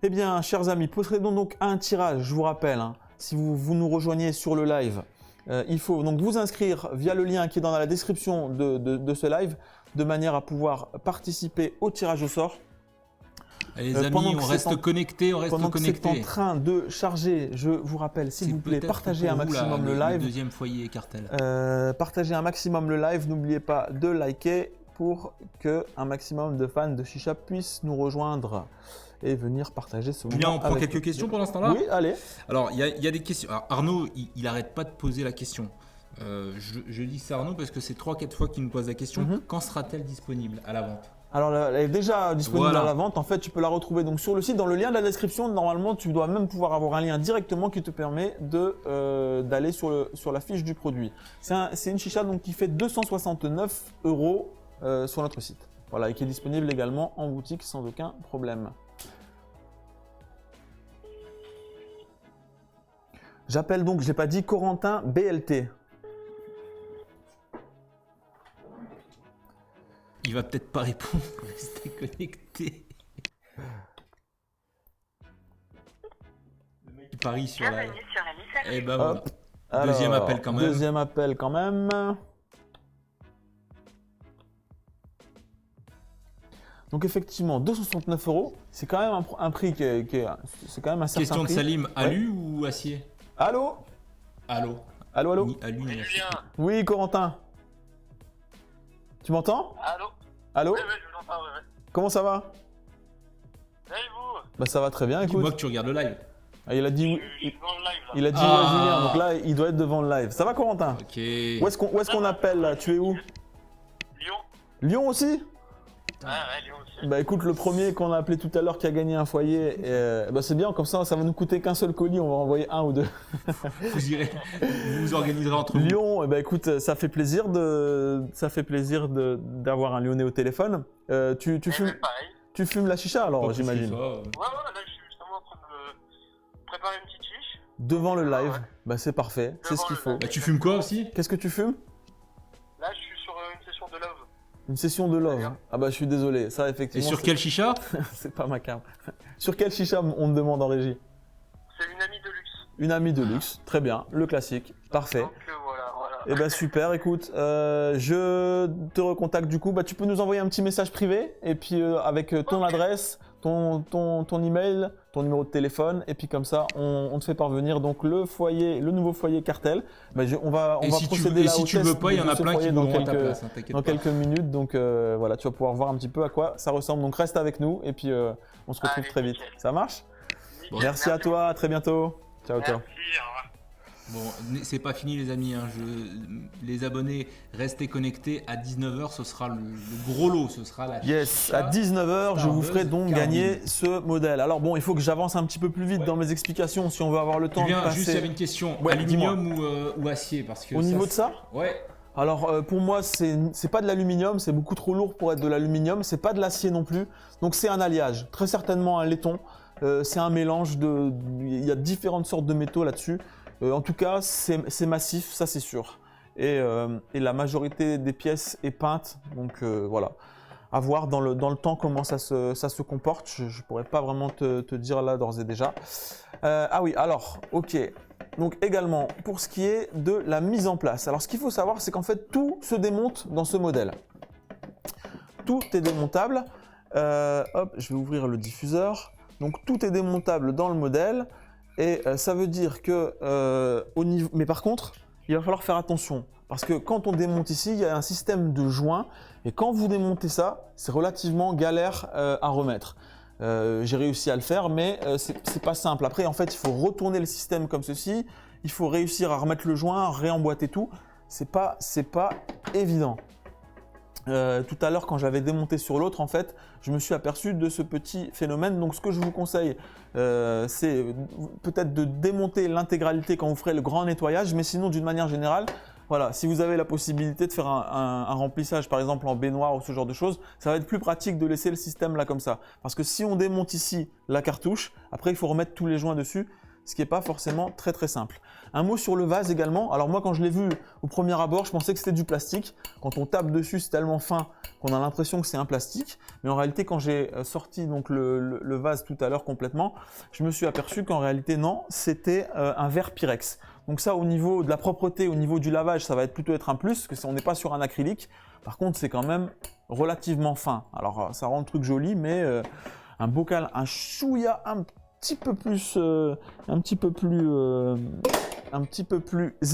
Eh bien, chers amis, procédons donc à un tirage. Je vous rappelle, hein, si vous nous rejoignez sur le live, il faut donc vous inscrire via le lien qui est dans la description de ce live de manière à pouvoir participer au tirage au sort. Les amis, on reste connectés, Pendant que c'est en train de charger, je vous rappelle, s'il vous plaît, partagez un maximum le live. Le deuxième foyer cartel. Partagez un maximum le live. N'oubliez pas de liker pour que un maximum de fans de Chicha puissent nous rejoindre et venir partager ce moment. Bien, on prend quelques questions pendant ce temps-là. Oui, allez. Alors, il y a des questions. Alors, Arnaud, il n'arrête pas de poser la question. Je dis ça à Arnaud parce que c'est 3-4 fois qu'il nous pose la question. Quand sera-t-elle disponible à la vente? Alors, elle est déjà disponible Voilà. à la vente. En fait, tu peux la retrouver donc sur le site. Dans le lien de la description, normalement, tu dois même pouvoir avoir un lien directement qui te permet d'aller sur la fiche du produit. C'est une chicha donc, qui fait 269 € sur notre site. Voilà, et qui est disponible également en boutique sans aucun problème. J'appelle donc, je n'ai pas dit, Corentin BLT. Il va peut-être pas répondre. Restez connecté. Le mec qui parie sur la. Bienvenue sur la messagerie. Eh ben voilà. Alors, Deuxième appel quand même. Deuxième appel quand même. Donc effectivement, 269 €, c'est quand même un prix c'est quand même un certain Question de prix. Salim, alu ou acier? Allô? Allô. Allô, allô? Ni alu, ni Salut acier. Julien. Oui, Corentin. Tu m'entends? Allô? Allô? Oui, je vous entends, ouais. Comment ça va? Et vous? Bah ça va très bien, Dis-moi écoute. que tu regardes le live. Ah, il a dit Je suis dans le live là. il a dit Ah. ouais, Julien, donc là il doit être devant le live. Ça va, Corentin? Ok. Où est-ce qu'on appelle là? Tu es où? Lyon? Lyon aussi? Ouais, Lyon aussi. Bah écoute, le premier qu'on a appelé tout à l'heure qui a gagné un foyer, bah c'est bien, comme ça va nous coûter qu'un seul colis, on va envoyer 1 ou 2. Vous irez, vous vous organiserez entre vous. Lyon, eh ben écoute, ça fait plaisir d'avoir un Lyonnais au téléphone. Tu fumes, Pareil. tu fumes la chicha alors, Pas plus j'imagine. que ça, Ouais, là je suis justement en train de préparer une petite fiche. Devant le live, Ouais. bah c'est parfait, c'est ce Devant qu'il le faut. live. Bah, tu fumes quoi aussi? Qu'est-ce que tu fumes? Là je suis sur une session de love. Une session de love. Bien. Ah bah je suis désolé, ça Et effectivement. sur c'est- quelle chicha? C'est pas ma carte. Sur quelle chicha on me demande en régie? C'est une amie de luxe. Une amie de luxe, très bien, le classique, parfait. Donc voilà. Eh ben super, écoute, je te recontacte du coup. Bah, tu peux nous envoyer un petit message privé et puis avec ton adresse, ton email, ton numéro de téléphone et puis comme ça on te fait parvenir donc le nouveau foyer cartel. Bah, on va Et si tu procéder là si au tu test veux pas, il y en de a ce plein foyer qui dans voudront à ta quelques- place, hein, t'inquiète dans pas. quelques minutes. Donc voilà, tu vas pouvoir voir un petit peu à quoi ça ressemble. Donc reste avec nous et puis on se retrouve Allez, très vite. nickel. Ça marche? Bon, Merci à toi, à très bientôt. Ciao, ciao. Merci, au revoir. Bon, c'est pas fini les amis, hein. Les abonnés, restez connectés à 19h, ce sera le gros lot, ce sera la Yes, chicha. à 19h, je vous ferai donc Starbuzz gagner ce modèle. Alors bon, il faut que j'avance un petit peu plus vite dans mes explications si on veut avoir le temps de Julien, juste il y passer. avait une question, Ouais, aluminium ou acier parce que Au niveau de ça, Ouais, alors pour moi, c'est pas de l'aluminium, c'est beaucoup trop lourd pour être de l'aluminium, c'est pas de l'acier non plus. Donc c'est un alliage, très certainement un laiton. C'est un mélange de. Il y a différentes sortes de métaux là-dessus. En tout cas, c'est massif, ça c'est sûr. Et la majorité des pièces est peinte, donc voilà. À voir dans le temps comment ça se comporte. Je ne pourrais pas vraiment te dire là d'ores et déjà. Ah oui, alors, ok. Donc également, pour ce qui est de la mise en place. Alors ce qu'il faut savoir, c'est qu'en fait, tout se démonte dans ce modèle. Tout est démontable. Hop, je vais ouvrir le diffuseur. Donc tout est démontable dans le modèle. Et ça veut dire que au niveau. Mais par contre, il va falloir faire attention. Parce que quand on démonte ici, il y a un système de joints. Et quand vous démontez ça, c'est relativement galère à remettre. J'ai réussi à le faire, mais c'est pas simple. Après, en fait, il faut retourner le système comme ceci. Il faut réussir à remettre le joint, réemboîter tout. C'est pas évident. Tout à l'heure, quand j'avais démonté sur l'autre, en fait, je me suis aperçu de ce petit phénomène. Donc, ce que je vous conseille, c'est peut-être de démonter l'intégralité quand vous ferez le grand nettoyage, mais sinon, d'une manière générale, voilà, si vous avez la possibilité de faire un remplissage, par exemple en baignoire ou ce genre de choses, ça va être plus pratique de laisser le système là comme ça. Parce que si on démonte ici la cartouche, après, il faut remettre tous les joints dessus. ce qui n'est pas forcément très très simple. Un mot sur le vase également. Alors moi, quand je l'ai vu au premier abord, je pensais que c'était du plastique. Quand on tape dessus, c'est tellement fin qu'on a l'impression que c'est un plastique. Mais en réalité, quand j'ai sorti donc le vase tout à l'heure complètement, je me suis aperçu qu'en réalité, non, c'était un verre Pyrex. Donc ça, au niveau de la propreté, au niveau du lavage, ça va plutôt être un plus, parce qu'on n'est pas sur un acrylique. Par contre, c'est quand même relativement fin. Alors, ça rend le truc joli, mais un bocal, un chouïa un petit peu plus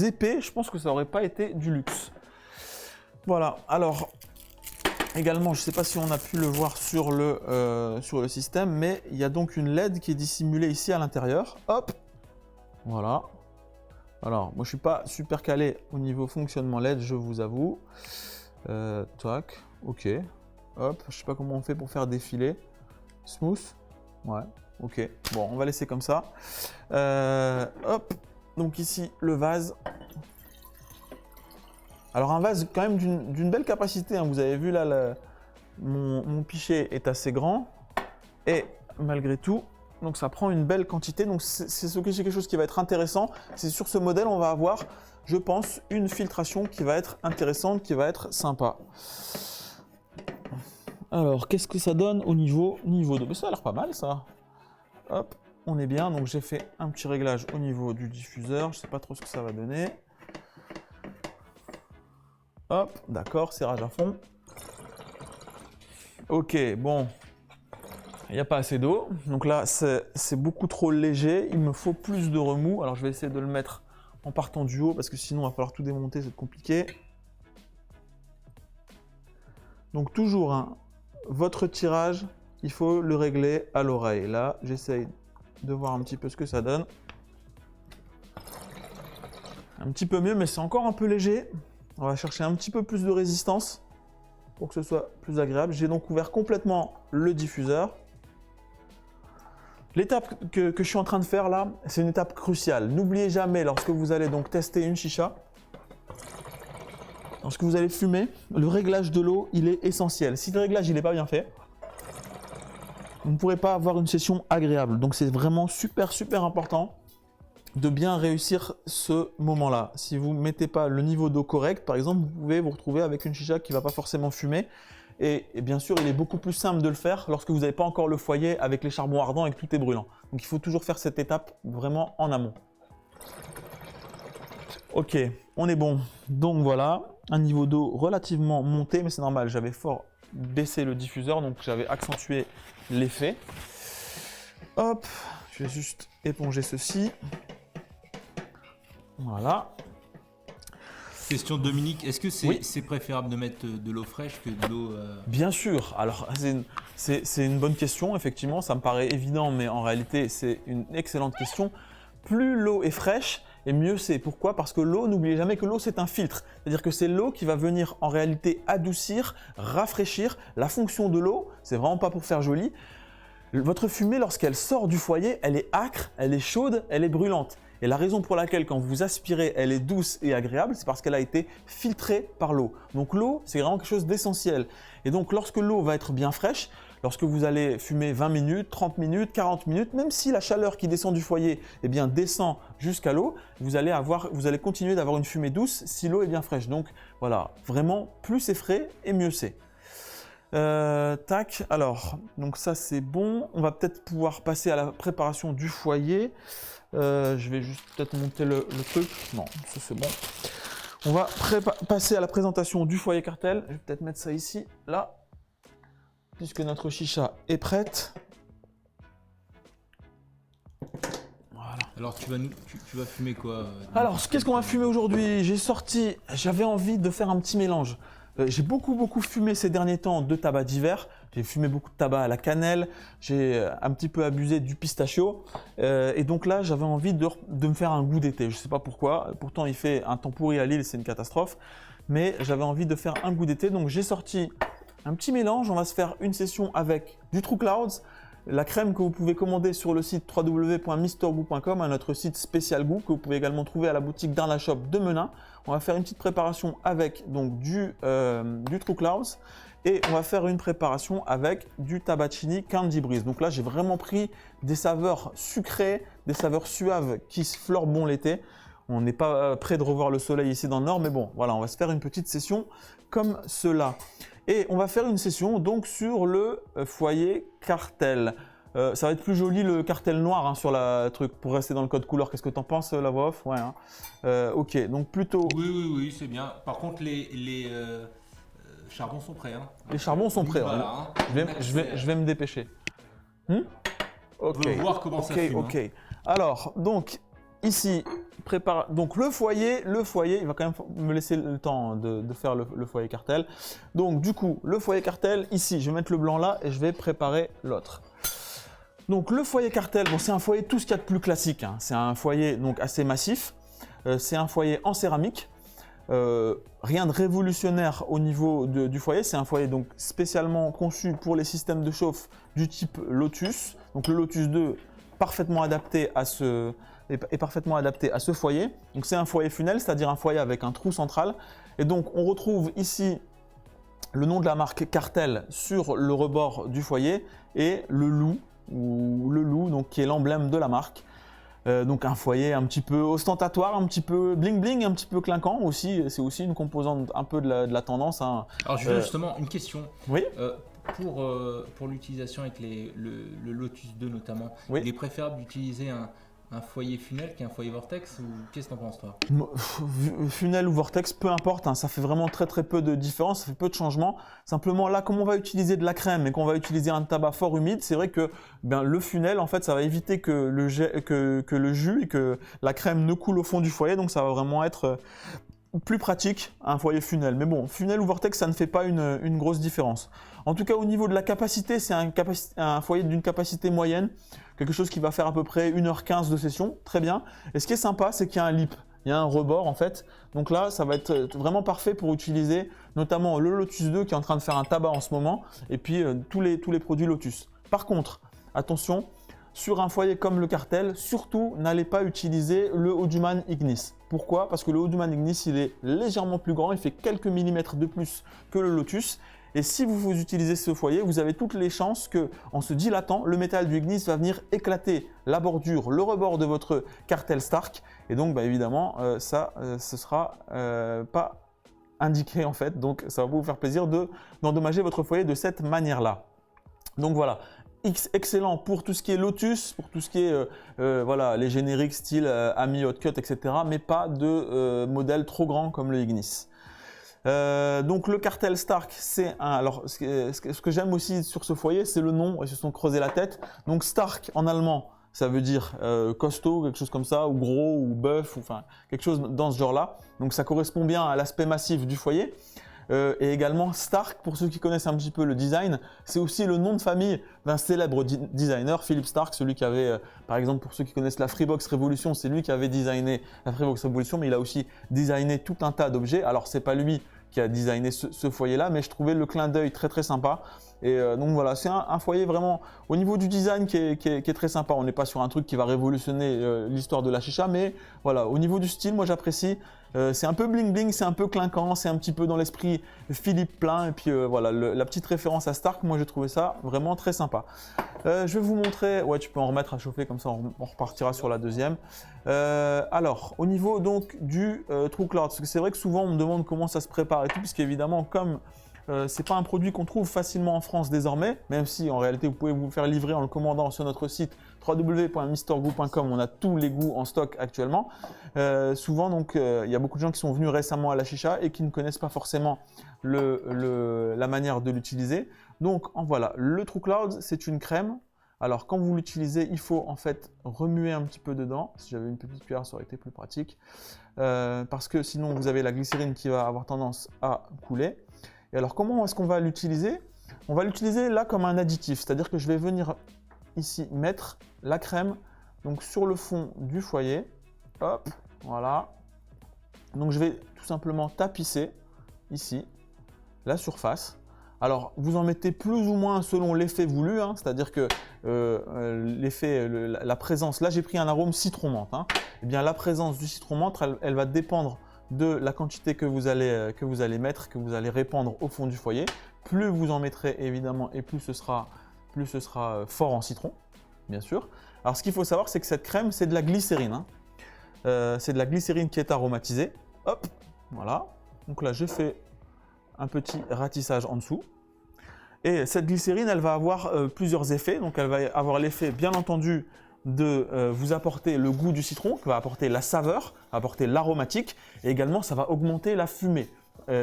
épais, je pense que ça n'aurait pas été du luxe. Voilà, alors également, je ne sais pas si on a pu le voir sur le système, mais il y a donc une LED qui est dissimulée ici à l'intérieur. Hop, voilà. Alors, moi je ne suis pas super calé au niveau fonctionnement LED, je vous avoue. Tac, ok. Hop, je ne sais pas comment on fait pour faire défiler. Smooth, ouais. Ok, bon, on va laisser comme ça. Hop, donc ici, le vase. Alors un vase quand même d'une belle capacité, hein. Vous avez vu là, mon pichet est assez grand. Et malgré tout, donc ça prend une belle quantité. Donc c'est quelque chose qui va être intéressant. C'est sur ce modèle, on va avoir, je pense, une filtration qui va être intéressante, qui va être sympa. Alors, qu'est-ce que ça donne au niveau d'eau? Mais ça a l'air pas mal, ça. Hop, on est bien. Donc, j'ai fait un petit réglage au niveau du diffuseur. Je ne sais pas trop ce que ça va donner. Hop, d'accord, serrage à fond. Ok, bon. Il n'y a pas assez d'eau. Donc là, c'est beaucoup trop léger. Il me faut plus de remous. Alors, je vais essayer de le mettre en partant du haut parce que sinon, il va falloir tout démonter. C'est compliqué. Donc, toujours, hein, votre tirage, il faut le régler à l'oreille. Là, j'essaye de voir un petit peu ce que ça donne. Un petit peu mieux, mais c'est encore un peu léger. On va chercher un petit peu plus de résistance pour que ce soit plus agréable. J'ai donc ouvert complètement le diffuseur. L'étape que je suis en train de faire là, c'est une étape cruciale. N'oubliez jamais, lorsque vous allez donc tester une chicha, lorsque vous allez fumer, le réglage de l'eau, il est essentiel. Si le réglage n'est pas bien fait, vous ne pourrez pas avoir une session agréable. Donc c'est vraiment super important de bien réussir ce moment-là. Si vous ne mettez pas le niveau d'eau correct, par exemple, vous pouvez vous retrouver avec une chicha qui ne va pas forcément fumer. Et bien sûr, il est beaucoup plus simple de le faire lorsque vous n'avez pas encore le foyer avec les charbons ardents et que tout est brûlant. Donc il faut toujours faire cette étape vraiment en amont. Ok, on est bon. Donc voilà, un niveau d'eau relativement monté, mais c'est normal, j'avais fort baissé le diffuseur, donc j'avais accentué l'effet. Hop, je vais juste éponger ceci. Voilà. Question de Dominique, est-ce que c'est préférable de mettre de l'eau fraîche que de l'eau… Bien sûr, alors c'est une bonne question, effectivement, ça me paraît évident, mais en réalité c'est une excellente question. Plus l'eau est fraîche, et mieux c'est. Pourquoi? Parce que l'eau, n'oubliez jamais que l'eau c'est un filtre. C'est-à-dire que c'est l'eau qui va venir en réalité adoucir, rafraîchir. La fonction de l'eau, c'est vraiment pas pour faire joli. Votre fumée, lorsqu'elle sort du foyer, elle est âcre, elle est chaude, elle est brûlante. Et la raison pour laquelle quand vous aspirez, elle est douce et agréable, c'est parce qu'elle a été filtrée par l'eau. Donc l'eau, c'est vraiment quelque chose d'essentiel. Et donc lorsque l'eau va être bien fraîche, lorsque vous allez fumer 20 minutes, 30 minutes, 40 minutes, même si la chaleur qui descend du foyer descend jusqu'à l'eau, vous allez continuer d'avoir une fumée douce si l'eau est bien fraîche. Donc voilà, vraiment, plus c'est frais et mieux c'est. Tac, alors, donc ça c'est bon. On va peut-être pouvoir passer à la préparation du foyer. Je vais juste peut-être monter le truc. Non, ça c'est bon. On va passer à la présentation du foyer cartel. Je vais peut-être mettre ça ici, là, puisque notre chicha est prête. Voilà. Alors tu vas fumer quoi Alors, qu'est-ce qu'on va fumer aujourd'hui? J'avais envie de faire un petit mélange. J'ai beaucoup fumé ces derniers temps de tabac d'hiver. J'ai fumé beaucoup de tabac à la cannelle. J'ai un petit peu abusé du pistachio. Et donc là, j'avais envie de me faire un goût d'été. Je ne sais pas pourquoi. Pourtant, il fait un temps pourri à Lille, c'est une catastrophe. Mais j'avais envie de faire un goût d'été. Donc j'ai sorti un petit mélange. On va se faire une session avec du True Clouds, la crème que vous pouvez commander sur le site www.mrgout.com, à notre site spécial goût que vous pouvez également trouver à la boutique d'Arla Shop de Menin. On va faire une petite préparation avec donc du True Clouds Et on va faire une préparation avec du Tabaccini Candy Breeze. Donc là, j'ai vraiment pris des saveurs sucrées, des saveurs suaves qui se fleurent bon l'été. On n'est pas près de revoir le soleil ici dans le nord, mais bon, voilà, on va se faire une petite session comme cela. Et on va faire une session donc sur le foyer Cartel. Ça va être plus joli le cartel noir hein, sur la truc pour rester dans le code couleur. Qu'est-ce que t'en penses la voix off? Ouais. Hein. Ok, donc plutôt. Oui, c'est bien. Par contre, les charbons sont prêts. Hein. Les charbons sont prêts. Voilà, Hein. hein. Je vais me dépêcher. Ok. On veut voir comment ça fume. Ok. Hein. Alors donc ici prépare. Donc le foyer, il va quand même me laisser le temps de faire le foyer Cartel. Donc du coup le foyer Cartel ici, je vais mettre le blanc là et je vais préparer l'autre. Donc le foyer Cartel, bon, c'est un foyer tout ce qu'il y a de plus classique. Hein. C'est un foyer donc assez massif. C'est un foyer en céramique. Rien de révolutionnaire au niveau du foyer. C'est un foyer donc spécialement conçu pour les systèmes de chauffe du type Lotus. Donc le Lotus 2 parfaitement adapté à ce foyer. Donc c'est un foyer funnel, c'est-à-dire un foyer avec un trou central. Et donc on retrouve ici le nom de la marque Cartel sur le rebord du foyer et le loup donc qui est l'emblème de la marque. Donc un foyer un petit peu ostentatoire, un petit peu bling bling, un petit peu clinquant aussi. C'est aussi une composante un peu de la tendance. Hein. Alors justement une question. Oui. Pour l'utilisation avec le Lotus 2 notamment, oui. Il est préférable d'utiliser un foyer funnel qu'un foyer vortex ou qu'est-ce que t'en penses toi? Funnel ou vortex, peu importe, hein, ça fait vraiment très peu de différence, ça fait peu de changements. Simplement là, comme on va utiliser de la crème et qu'on va utiliser un tabac fort humide, c'est vrai que le funnel, en fait, ça va éviter que le jus et que la crème ne coule au fond du foyer, donc ça va vraiment être plus pratique un foyer funnel. Mais bon, funnel ou vortex, ça ne fait pas une grosse différence. En tout cas, au niveau de la capacité, c'est un foyer d'une capacité moyenne, quelque chose qui va faire à peu près 1h15 de session, très bien. Et ce qui est sympa, c'est qu'il y a un lip, il y a un rebord en fait. Donc là, ça va être vraiment parfait pour utiliser notamment le Lotus 2 qui est en train de faire un tabac en ce moment, et puis tous les produits Lotus. Par contre, attention, sur un foyer comme le Cartel, surtout n'allez pas utiliser le Hoduman Ignis. Pourquoi? Parce que le Hoduman Ignis, il est légèrement plus grand, il fait quelques millimètres de plus que le Lotus. Et si vous utilisez ce foyer, vous avez toutes les chances que, en se dilatant, le métal du Ignis va venir éclater la bordure, le rebord de votre Cartel Stark. Et donc, évidemment, ce sera pas indiqué en fait. Donc, ça va vous faire plaisir d'endommager votre foyer de cette manière-là. Donc voilà. Excellent pour tout ce qui est Lotus, pour tout ce qui est voilà, les génériques style Ami Hot Cut, etc. Mais pas de modèle trop grand comme le Ignis. Donc le Cartel Stark, c'est un. Alors ce que j'aime aussi sur ce foyer, c'est le nom. Ils se sont creusé la tête. Donc Stark en allemand, ça veut dire costaud, quelque chose comme ça, ou gros, ou bœuf, ou enfin quelque chose dans ce genre-là. Donc ça correspond bien à l'aspect massif du foyer. Et également Stark, pour ceux qui connaissent un petit peu le design, c'est aussi le nom de famille d'un célèbre designer, Philippe Stark, celui qui avait, par exemple pour ceux qui connaissent la Freebox Revolution, c'est lui qui avait designé la Freebox Revolution, mais il a aussi designé tout un tas d'objets. Alors c'est pas lui qui a designé ce foyer-là, mais je trouvais le clin d'œil très sympa. Et donc voilà, c'est un foyer vraiment au niveau du design qui est très sympa. On n'est pas sur un truc qui va révolutionner l'histoire de la chicha, mais voilà, au niveau du style, moi j'apprécie. C'est un peu bling bling, c'est un peu clinquant, c'est un petit peu dans l'esprit Philippe Plein. Et puis voilà, la petite référence à Stark, moi j'ai trouvé ça vraiment très sympa. Je vais vous montrer, ouais tu peux en remettre à chauffer comme ça on repartira sur la deuxième. Alors, au niveau donc du True Cloud, parce que c'est vrai que souvent on me demande comment ça se prépare et tout, puisqu'évidemment comme c'est pas un produit qu'on trouve facilement en France désormais, même si en réalité vous pouvez vous faire livrer en le commandant sur notre site www.mrgoût.com. On a tous les goûts en stock actuellement. Souvent donc il y a beaucoup de gens qui sont venus récemment à la chicha et qui ne connaissent pas forcément la manière de l'utiliser. Donc voilà, le True Cloud c'est une crème. Alors quand vous l'utilisez, il faut en fait remuer un petit peu dedans. Si j'avais une petite cuillère, ça aurait été plus pratique. Parce que sinon vous avez la glycérine qui va avoir tendance à couler. Et alors comment est-ce qu'on va l'utiliser? On va l'utiliser là comme un additif, c'est-à-dire que je vais venir ici mettre la crème donc sur le fond du foyer. Hop, voilà. Donc je vais tout simplement tapisser ici la surface. Alors vous en mettez plus ou moins selon l'effet voulu, hein, c'est-à-dire que la présence, là j'ai pris un arôme citron menthe. Hein, et bien la présence du citron menthe, elle va dépendre de la quantité que vous allez mettre, que vous allez répandre au fond du foyer. Plus vous en mettrez évidemment et plus ce sera fort en citron, bien sûr. Alors ce qu'il faut savoir, c'est que cette crème, c'est de la glycérine, hein. C'est de la glycérine qui est aromatisée. Hop, voilà. Donc là, j'ai fait un petit ratissage en dessous. Et cette glycérine, elle va avoir plusieurs effets. Donc elle va avoir l'effet, bien entendu, de vous apporter le goût du citron, qui va apporter la saveur, apporter l'aromatique, et également ça va augmenter la fumée.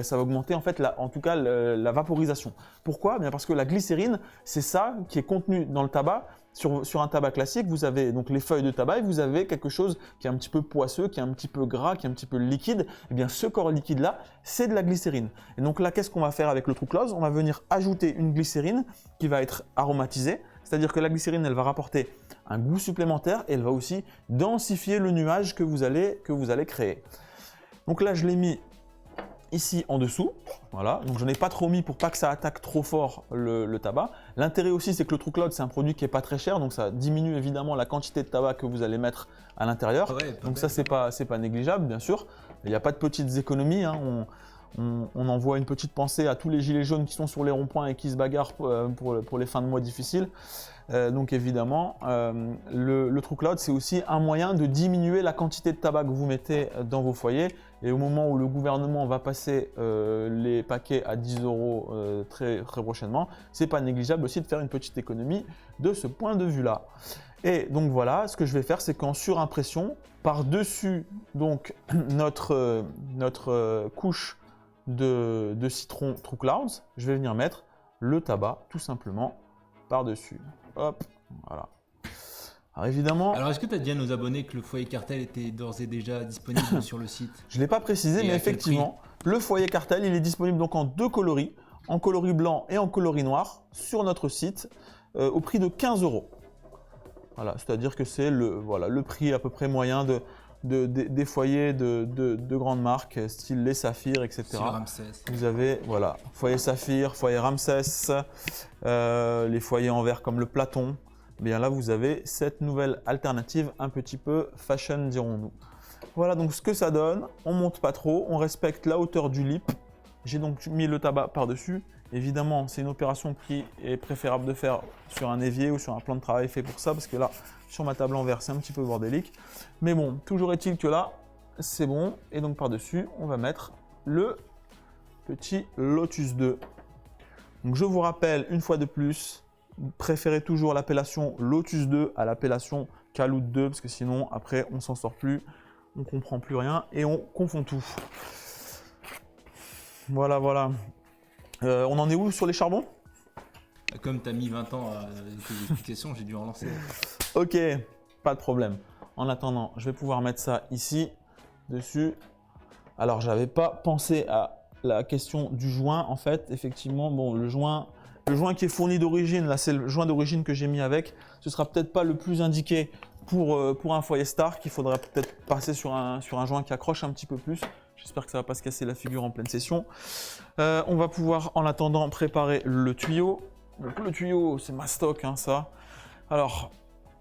Ça va augmenter en fait la vaporisation. Pourquoi? Bien parce que la glycérine, c'est ça qui est contenu dans le tabac. Sur un tabac classique, vous avez donc les feuilles de tabac et vous avez quelque chose qui est un petit peu poisseux, qui est un petit peu gras, qui est un petit peu liquide. Et bien ce corps liquide-là, c'est de la glycérine. Et donc là, qu'est-ce qu'on va faire avec le True Close? On va venir ajouter une glycérine qui va être aromatisée. C'est-à-dire que la glycérine, elle va rapporter un goût supplémentaire et elle va aussi densifier le nuage que vous allez créer. Donc là, je l'ai mis ici en dessous, voilà, donc je n'ai pas trop mis pour pas que ça attaque trop fort le tabac. L'intérêt aussi, c'est que le True Cloud, c'est un produit qui est pas très cher, donc ça diminue évidemment la quantité de tabac que vous allez mettre à l'intérieur. Ouais, donc ça, c'est pas négligeable, bien sûr. Il n'y a pas de petites économies, hein. On envoie une petite pensée à tous les gilets jaunes qui sont sur les ronds-points et qui se bagarrent pour les fins de mois difficiles. Donc évidemment, le True Cloud, c'est aussi un moyen de diminuer la quantité de tabac que vous mettez dans vos foyers. Et au moment où le gouvernement va passer les paquets à 10 € très prochainement, c'est pas négligeable aussi de faire une petite économie de ce point de vue-là. Et donc voilà, ce que je vais faire, c'est qu'en surimpression, par-dessus donc notre couche de citron True Clouds, je vais venir mettre le tabac tout simplement par-dessus. Hop, voilà. Alors évidemment… Alors est-ce que tu as dit à nos abonnés que le foyer cartel était d'ores et déjà disponible sur le site? Je ne l'ai pas précisé, Et mais à quel effectivement, le foyer cartel, il est disponible donc en deux coloris, en coloris blanc et en coloris noir, sur notre site, au prix de 15 €. Voilà, c'est-à-dire que c'est le prix à peu près moyen des foyers de grandes marques, style les Saphirs, etc. Sur Ramsès. Vous avez, voilà, foyer Saphir, foyer Ramsès, les foyers en verre comme le Platon. Eh bien là, vous avez cette nouvelle alternative un petit peu fashion, dirons-nous. Voilà donc ce que ça donne. On monte pas trop, on respecte la hauteur du lip. J'ai donc mis le tabac par-dessus. Évidemment, c'est une opération qui est préférable de faire sur un évier ou sur un plan de travail fait pour ça, parce que là, sur ma table en verre, c'est un petit peu bordélique. Mais bon, toujours est-il que là, c'est bon. Et donc par-dessus, on va mettre le petit Lotus 2. Donc je vous rappelle une fois de plus, préférez toujours l'appellation Lotus 2 à l'appellation Kaloud 2, parce que sinon, après, on s'en sort plus, on comprend plus rien et on confond tout. Voilà, voilà. On en est où sur les charbons? Comme tu as mis 20 ans à tes explications, j'ai dû en lancer. Ok, pas de problème. En attendant, je vais pouvoir mettre ça ici, dessus. Alors, j'avais pas pensé à la question du joint. En fait, effectivement, bon, le joint qui est fourni d'origine, là, c'est le joint d'origine que j'ai mis avec. Ce sera peut-être pas le plus indiqué pour un foyer Stark. Il faudra peut-être passer sur un joint qui accroche un petit peu plus. J'espère que ça ne va pas se casser la figure en pleine session. On va pouvoir, en attendant, préparer le tuyau. Donc, le tuyau, c'est ma stock, hein, ça. Alors,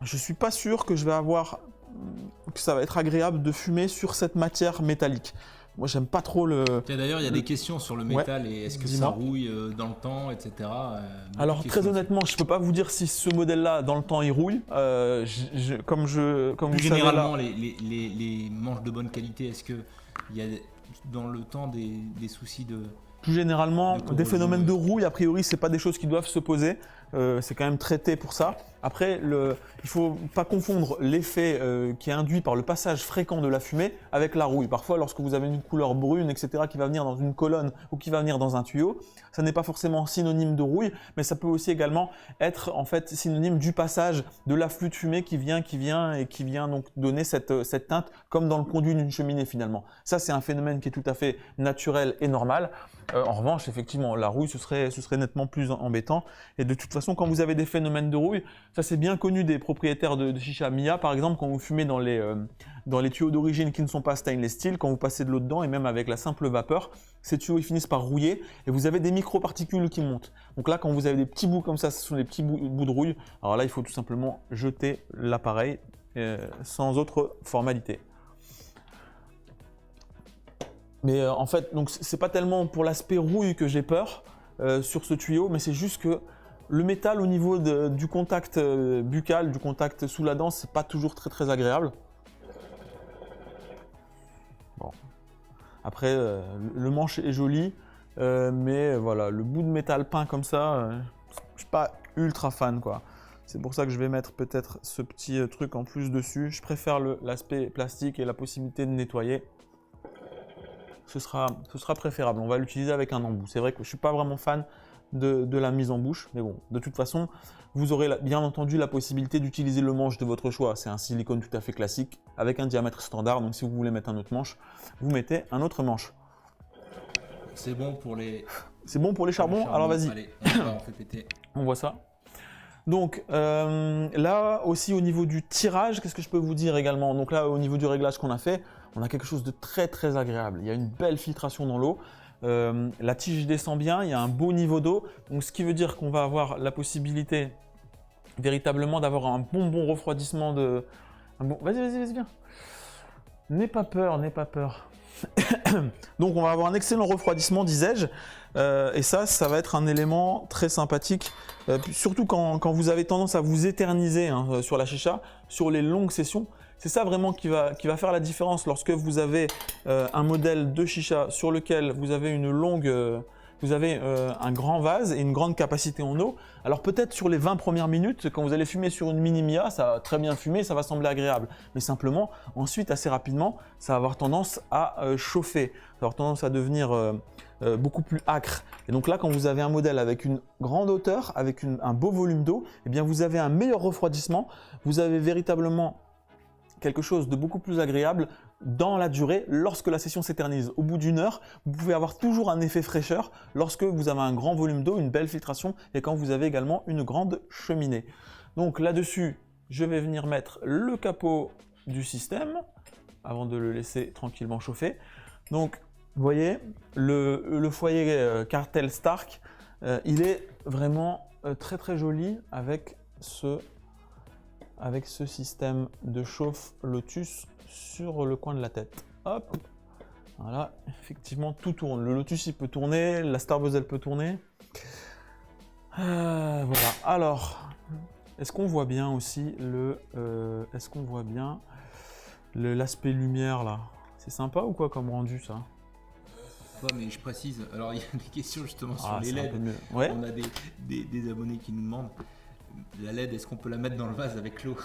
je ne suis pas sûr que que ça va être agréable de fumer sur cette matière métallique. Moi, j'aime pas trop le… D'ailleurs, il y a des questions sur le métal et est-ce que ça rouille dans le temps, etc. Alors, très honnêtement, je ne peux pas vous dire si ce modèle-là, dans le temps, il rouille. Comme Plus vous généralement, savez, là, les manches de bonne qualité, est-ce qu'il y a dans le temps des soucis de… Plus généralement, de corrosion, des phénomènes de rouille, a priori, ce n'est pas des choses qui doivent se poser. C'est quand même traité pour ça. Après, il ne faut pas confondre l'effet qui est induit par le passage fréquent de la fumée avec la rouille. Parfois, lorsque vous avez une couleur brune, etc., qui va venir dans une colonne ou qui va venir dans un tuyau, ça n'est pas forcément synonyme de rouille, mais ça peut aussi également être en fait synonyme du passage de l'afflux de fumée qui vient donc donner cette teinte, comme dans le conduit d'une cheminée finalement. Ça, c'est un phénomène qui est tout à fait naturel et normal. En revanche, effectivement, la rouille, ce serait nettement plus embêtant. Et de toute façon, quand vous avez des phénomènes de rouille, ça c'est bien connu des propriétaires de chicha Mia, par exemple, quand vous fumez dans les tuyaux d'origine qui ne sont pas stainless steel, quand vous passez de l'eau dedans et même avec la simple vapeur, ces tuyaux ils finissent par rouiller et vous avez des microparticules qui montent. Donc là, quand vous avez des petits bouts comme ça, ce sont des petits bouts de rouille. Alors là, il faut tout simplement jeter l'appareil sans autre formalité. Mais en fait, donc c'est pas tellement pour l'aspect rouille que j'ai peur sur ce tuyau, mais c'est juste que le métal au niveau du contact buccal, du contact sous la dent, c'est pas toujours très très agréable. Bon. Après, le manche est joli, mais voilà, le bout de métal peint comme ça, je suis pas ultra fan quoi. C'est pour ça que je vais mettre peut-être ce petit truc en plus dessus. Je préfère l'aspect plastique et la possibilité de nettoyer. Ce sera préférable. On va l'utiliser avec un embout. C'est vrai que je ne suis pas vraiment fan de la mise en bouche, mais bon, de toute façon, vous aurez bien entendu la possibilité d'utiliser le manche de votre choix. C'est un silicone tout à fait classique avec un diamètre standard. Donc si vous voulez mettre un autre manche, vous mettez un autre manche. C'est bon pour les... C'est bon pour les charbons. Alors vas-y. Allez, on fait péter. On voit ça. Donc là aussi au niveau du tirage, qu'est-ce que je peux vous dire également? Donc là au niveau du réglage qu'on a fait, on a quelque chose de très très agréable. Il y a une belle filtration dans l'eau. La tige descend bien, il y a un beau niveau d'eau. Donc ce qui veut dire qu'on va avoir la possibilité véritablement d'avoir un bon refroidissement de... Vas-y, viens. N'aie pas peur, n'aie pas peur. Donc on va avoir un excellent refroidissement, disais-je, et ça va être un élément très sympathique, surtout quand vous avez tendance à vous éterniser hein, sur la chicha, sur les longues sessions. C'est ça vraiment qui va faire la différence lorsque vous avez un modèle de chicha sur lequel vous avez un grand vase et une grande capacité en eau. Alors peut-être sur les 20 premières minutes, quand vous allez fumer sur une mini Mia, ça va très bien fumer, ça va sembler agréable. Mais simplement, ensuite, assez rapidement, ça va avoir tendance à chauffer. Ça va avoir tendance à devenir beaucoup plus âcre. Et donc là, quand vous avez un modèle avec une grande hauteur, avec un beau volume d'eau, eh bien vous avez un meilleur refroidissement. Vous avez véritablement quelque chose de beaucoup plus agréable dans la durée lorsque la session s'éternise. Au bout d'une heure, vous pouvez avoir toujours un effet fraîcheur lorsque vous avez un grand volume d'eau, une belle filtration et quand vous avez également une grande cheminée. Donc là-dessus, je vais venir mettre le capot du système avant de le laisser tranquillement chauffer. Donc, vous voyez, le foyer Cartel Stark, il est vraiment très très joli avec ce système de chauffe Lotus sur le coin de la tête. Hop, voilà, effectivement tout tourne. Le Lotus il peut tourner, la Starbuzz elle peut tourner. Voilà. Alors, est-ce qu'on voit bien aussi l'aspect lumière là? C'est sympa ou quoi comme rendu ça? Ouais, mais je précise, alors il y a des questions justement sur les LED. Ouais. On a des abonnés qui nous demandent. La LED, est-ce qu'on peut la mettre dans le vase avec l'eau?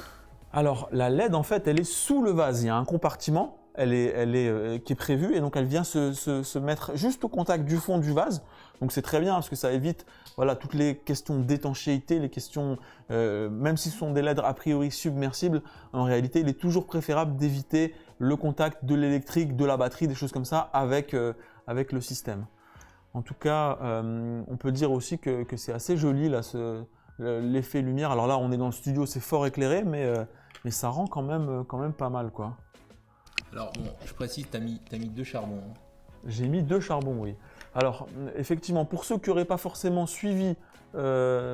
Alors, la LED, en fait, elle est sous le vase. Il y a un compartiment qui est prévu et donc elle vient se mettre juste au contact du fond du vase. Donc, c'est très bien parce que ça évite voilà, toutes les questions d'étanchéité, les questions, même si ce sont des LED a priori submersibles, en réalité, il est toujours préférable d'éviter le contact de l'électrique, de la batterie, des choses comme ça avec le système. En tout cas, on peut dire aussi que c'est assez joli là, l'effet lumière. Alors là, on est dans le studio, c'est fort éclairé, mais ça rend quand même pas mal, quoi. Alors, bon, je précise, tu as mis 2 charbons. Hein. J'ai mis 2 charbons, oui. Alors, effectivement, pour ceux qui n'auraient pas forcément suivi, les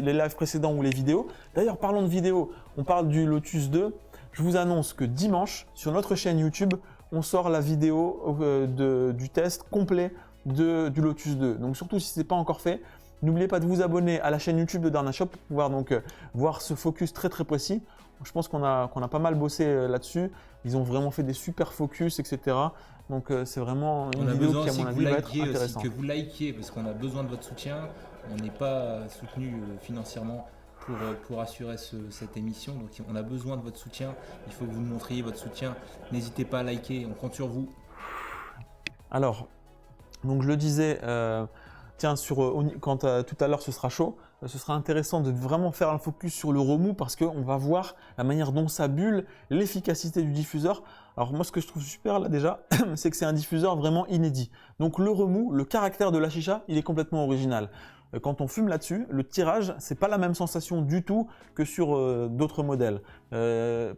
lives précédents ou les vidéos, d'ailleurs, parlons de vidéos, on parle du Lotus 2. Je vous annonce que dimanche, sur notre chaîne YouTube, on sort la vidéo du test complet du Lotus 2. Donc surtout si ce n'est pas encore fait, n'oubliez pas de vous abonner à la chaîne YouTube de Darna Shop pour pouvoir donc voir ce focus très très précis. Je pense qu'on a pas mal bossé là-dessus. Ils ont vraiment fait des super focus, etc. Donc c'est vraiment une vidéo qui à mon avis va être intéressante. Que vous likiez parce qu'on a besoin de votre soutien. On n'est pas soutenu financièrement pour assurer cette émission. Donc on a besoin de votre soutien. Il faut que vous nous montriez votre soutien. N'hésitez pas à liker, on compte sur vous. Alors, donc je le disais, quand tout à l'heure ce sera chaud, ce sera intéressant de vraiment faire un focus sur le remous parce qu'on va voir la manière dont ça bulle, l'efficacité du diffuseur. Alors moi ce que je trouve super là déjà, c'est que c'est un diffuseur vraiment inédit. Donc le remous, le caractère de la chicha, il est complètement original. Quand on fume là-dessus, le tirage, c'est pas la même sensation du tout que sur d'autres modèles.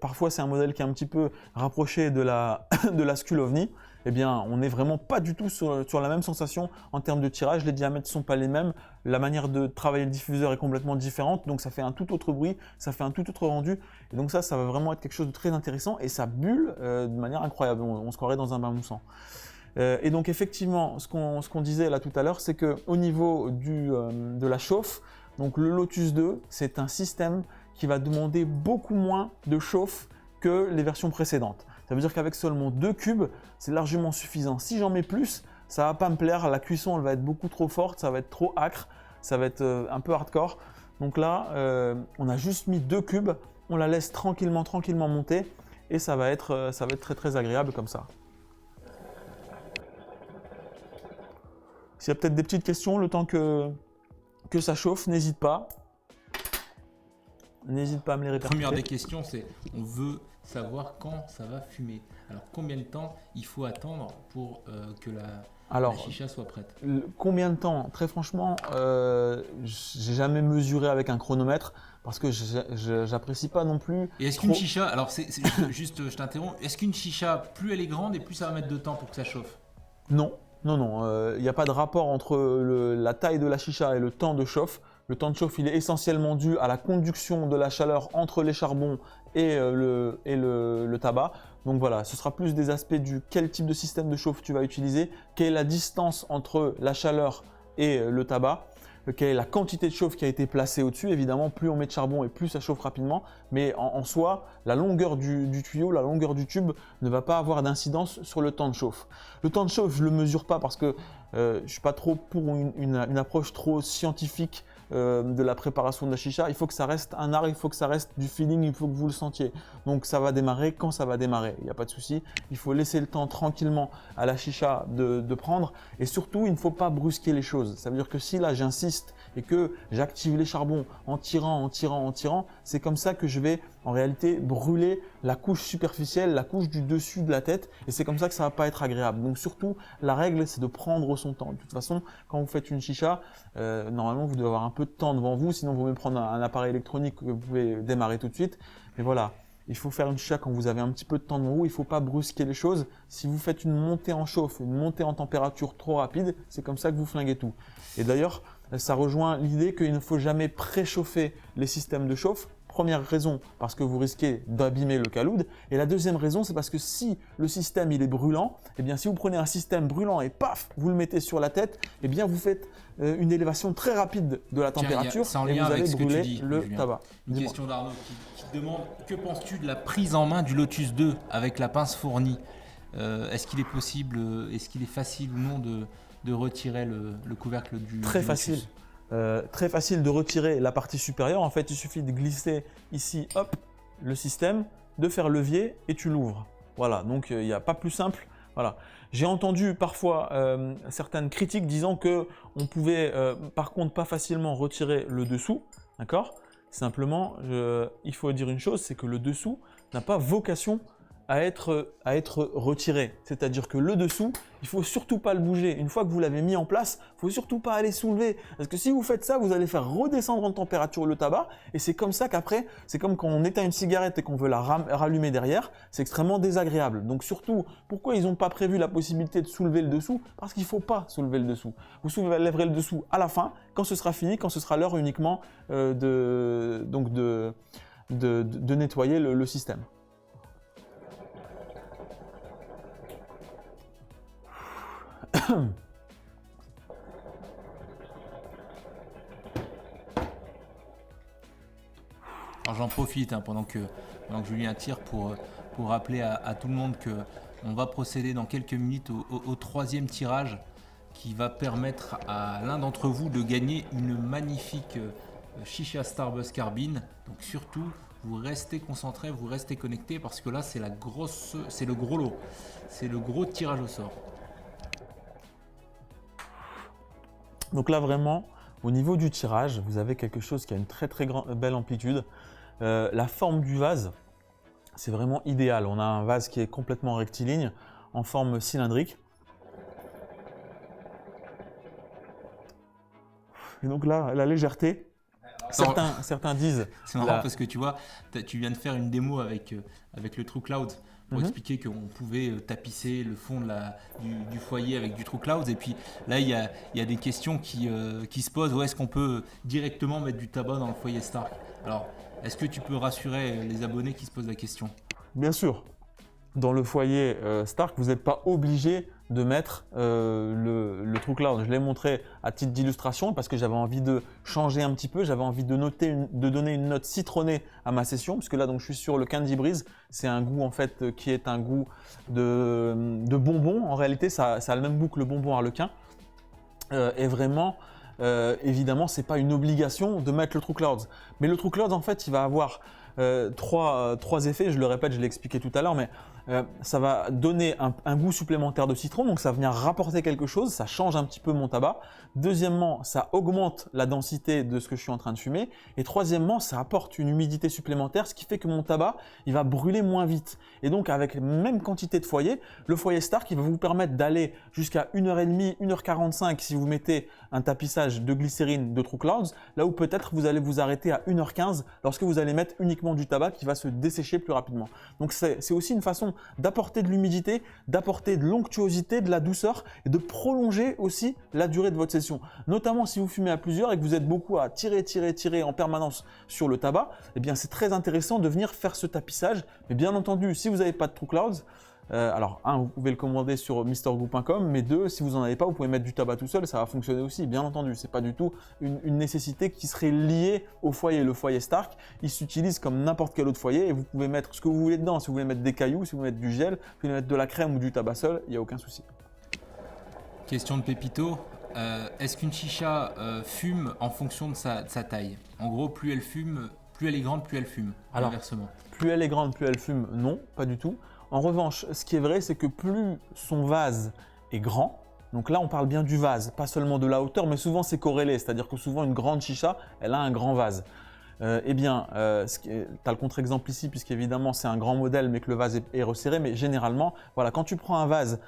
Parfois c'est un modèle qui est un petit peu rapproché de la Skull OVNI. eh bien, on n'est vraiment pas du tout sur la même sensation en termes de tirage. Les diamètres ne sont pas les mêmes. La manière de travailler le diffuseur est complètement différente. Donc, ça fait un tout autre bruit, ça fait un tout autre rendu. Et donc ça va vraiment être quelque chose de très intéressant et ça bulle de manière incroyable. On se croirait dans un bain moussant. Et donc, effectivement, ce qu'on disait là tout à l'heure, c'est qu'au niveau de la chauffe, donc le Lotus 2, c'est un système qui va demander beaucoup moins de chauffe que les versions précédentes. Ça veut dire qu'avec seulement 2 cubes, c'est largement suffisant. Si j'en mets plus, ça va pas me plaire. La cuisson, elle va être beaucoup trop forte, ça va être trop âcre, ça va être un peu hardcore. Donc là, on a juste mis 2 cubes, on la laisse tranquillement monter et ça va être très très agréable comme ça. S'il y a peut-être des petites questions, le temps que ça chauffe, n'hésite pas. N'hésite pas à me les répercuter. Première des questions, c'est on veut savoir quand ça va fumer. Alors combien de temps il faut attendre pour que la chicha soit prête? Combien de temps? Très franchement, j'ai jamais mesuré avec un chronomètre parce que j'apprécie pas non plus. Et est-ce qu'une chicha, alors juste je t'interromps, est-ce qu'une chicha, plus elle est grande et plus ça va mettre de temps pour que ça chauffe? Non, il n'y a pas de rapport entre la taille de la chicha et le temps de chauffe. Le temps de chauffe, il est essentiellement dû à la conduction de la chaleur entre les charbons et le tabac. Donc voilà, ce sera plus des aspects du quel type de système de chauffe tu vas utiliser, quelle est la distance entre la chaleur et le tabac, quelle est la quantité de chauffe qui a été placée au-dessus. Évidemment, plus on met de charbon et plus ça chauffe rapidement. Mais en soi, la longueur du tuyau, la longueur du tube ne va pas avoir d'incidence sur le temps de chauffe. Le temps de chauffe, je ne le mesure pas parce que je ne suis pas trop pour une approche trop scientifique de la préparation de la chicha. Il faut que ça reste un art, il faut que ça reste du feeling, il faut que vous le sentiez. Donc ça va démarrer quand ça va démarrer, il n'y a pas de souci. Il faut laisser le temps tranquillement à la chicha de prendre et surtout il ne faut pas brusquer les choses. Ça veut dire que si là j'insiste et que j'active les charbons en tirant, c'est comme ça que je vais en réalité brûler la couche superficielle, la couche du dessus de la tête et c'est comme ça que ça ne va pas être agréable. Donc surtout la règle c'est de prendre son temps. De toute façon quand vous faites une chicha, normalement vous devez avoir un peu de temps devant vous, sinon vous pouvez prendre un appareil électronique que vous pouvez démarrer tout de suite. Mais voilà, il faut faire une chicha quand vous avez un petit peu de temps devant vous, il ne faut pas brusquer les choses. Si vous faites une montée en chauffe, une montée en température trop rapide, c'est comme ça que vous flinguez tout. Et d'ailleurs, ça rejoint l'idée qu'il ne faut jamais préchauffer les systèmes de chauffe. Première raison, parce que vous risquez d'abîmer le caloud. Et la deuxième raison, c'est parce que si le système il est brûlant, eh bien si vous prenez un système brûlant et paf, vous le mettez sur la tête, eh bien vous faites une élévation très rapide de la température et vous allez brûler le tabac. Une question d'Arnaud qui demande que penses-tu de la prise en main du Lotus 2 avec la pince fournie? Est-ce qu'il est possible, est-ce qu'il est facile ou non de retirer le couvercle du Très Lotus? facile. Très facile de retirer la partie supérieure. En fait, il suffit de glisser ici, hop, le système, de faire levier et tu l'ouvres. Voilà, donc il n'y a pas plus simple. Voilà. J'ai entendu parfois certaines critiques disant que on pouvait par contre pas facilement retirer le dessous, d'accord? Simplement, il faut dire une chose, c'est que le dessous n'a pas vocation à être retiré. C'est-à-dire que le dessous, il ne faut surtout pas le bouger. Une fois que vous l'avez mis en place, il ne faut surtout pas aller soulever. Parce que si vous faites ça, vous allez faire redescendre en température le tabac. Et c'est comme ça qu'après, c'est comme quand on éteint une cigarette et qu'on veut la rallumer derrière. C'est extrêmement désagréable. Donc surtout, pourquoi ils n'ont pas prévu la possibilité de soulever le dessous? Parce qu'il ne faut pas soulever le dessous. Vous soulèverez le dessous à la fin, quand ce sera fini, quand ce sera l'heure uniquement de nettoyer le système. Alors j'en profite pendant que Julien tire pour rappeler à tout le monde qu'on va procéder dans quelques minutes au troisième tirage qui va permettre à l'un d'entre vous de gagner une magnifique Chicha Starbuzz Carbine. Donc surtout, vous restez concentrés, vous restez connectés parce que là c'est le gros lot, c'est le gros tirage au sort. Donc là vraiment, au niveau du tirage, vous avez quelque chose qui a une très belle amplitude. La forme du vase, c'est vraiment idéal. On a un vase qui est complètement rectiligne, en forme cylindrique. Et donc là, la légèreté, certains disent… C'est marrant parce que tu vois, tu viens de faire une démo avec le True Cloud pour expliquer qu'on pouvait tapisser le fond du foyer avec du True Clouds. Et puis là, il y a des questions qui se posent. Où est-ce qu'on peut directement mettre du tabac dans le foyer Stark? Alors, est-ce que tu peux rassurer les abonnés qui se posent la question? Bien sûr, dans le foyer Stark, vous n'êtes pas obligé de mettre le True Cloud. Je l'ai montré à titre d'illustration parce que j'avais envie de changer un petit peu, j'avais envie de donner une note citronnée à ma session, puisque là donc je suis sur le Candy Breeze. C'est un goût en fait qui est un goût de bonbon. En réalité, ça a le même goût que le bonbon harlequin. Et vraiment, évidemment, c'est pas une obligation de mettre le True Clouds. Mais le True Clouds, en fait, il va avoir trois effets. Je le répète, je l'ai expliqué tout à l'heure, mais ça va donner un goût supplémentaire de citron, donc ça va venir rapporter quelque chose, ça change un petit peu mon tabac. Deuxièmement, ça augmente la densité de ce que je suis en train de fumer. Et troisièmement, ça apporte une humidité supplémentaire, ce qui fait que mon tabac, il va brûler moins vite. Et donc, avec la même quantité de foyer, le foyer Stark, il va vous permettre d'aller jusqu'à 1h30, 1h45 si vous mettez un tapissage de glycérine de True Clouds, là où peut-être vous allez vous arrêter à 1h15 lorsque vous allez mettre uniquement du tabac qui va se dessécher plus rapidement. Donc, c'est aussi une façon d'apporter de l'humidité, d'apporter de l'onctuosité, de la douceur et de prolonger aussi la durée de votre session. Notamment si vous fumez à plusieurs et que vous êtes beaucoup à tirer en permanence sur le tabac, eh bien c'est très intéressant de venir faire ce tapissage. Mais bien entendu, si vous n'avez pas de True Clouds, alors un, vous pouvez le commander sur mrgoo.com, mais deux, si vous n'en avez pas, vous pouvez mettre du tabac tout seul, ça va fonctionner aussi, bien entendu. C'est pas du tout une nécessité qui serait liée au foyer. Le foyer Stark, il s'utilise comme n'importe quel autre foyer et vous pouvez mettre ce que vous voulez dedans. Si vous voulez mettre des cailloux, si vous voulez mettre du gel, si vous voulez mettre de la crème ou du tabac seul, il n'y a aucun souci. Question de Pépito. Est-ce qu'une chicha fume en fonction de sa taille? En gros, plus elle fume, plus elle est grande, plus elle fume. Alors, inversement. Plus elle est grande, plus elle fume, non, pas du tout. En revanche, ce qui est vrai, c'est que plus son vase est grand, donc là on parle bien du vase, pas seulement de la hauteur, mais souvent c'est corrélé, c'est-à-dire que souvent une grande chicha, elle a un grand vase. Tu as le contre-exemple ici, puisqu'évidemment c'est un grand modèle, mais que le vase est resserré, mais généralement, voilà, quand tu prends un vase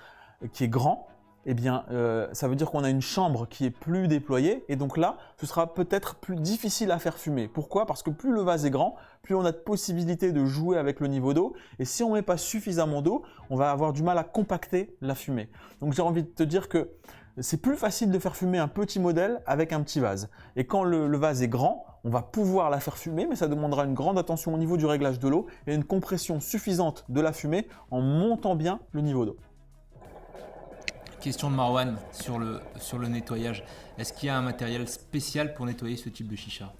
qui est grand, eh bien, ça veut dire qu'on a une chambre qui est plus déployée et donc là, ce sera peut-être plus difficile à faire fumer. Pourquoi? Parce que plus le vase est grand, plus on a de possibilités de jouer avec le niveau d'eau et si on ne met pas suffisamment d'eau, on va avoir du mal à compacter la fumée. Donc j'ai envie de te dire que c'est plus facile de faire fumer un petit modèle avec un petit vase. Et quand le vase est grand, on va pouvoir la faire fumer, mais ça demandera une grande attention au niveau du réglage de l'eau et une compression suffisante de la fumée en montant bien le niveau d'eau. Question de Marwan sur le nettoyage. Est-ce qu'il y a un matériel spécial pour nettoyer ce type de chicha?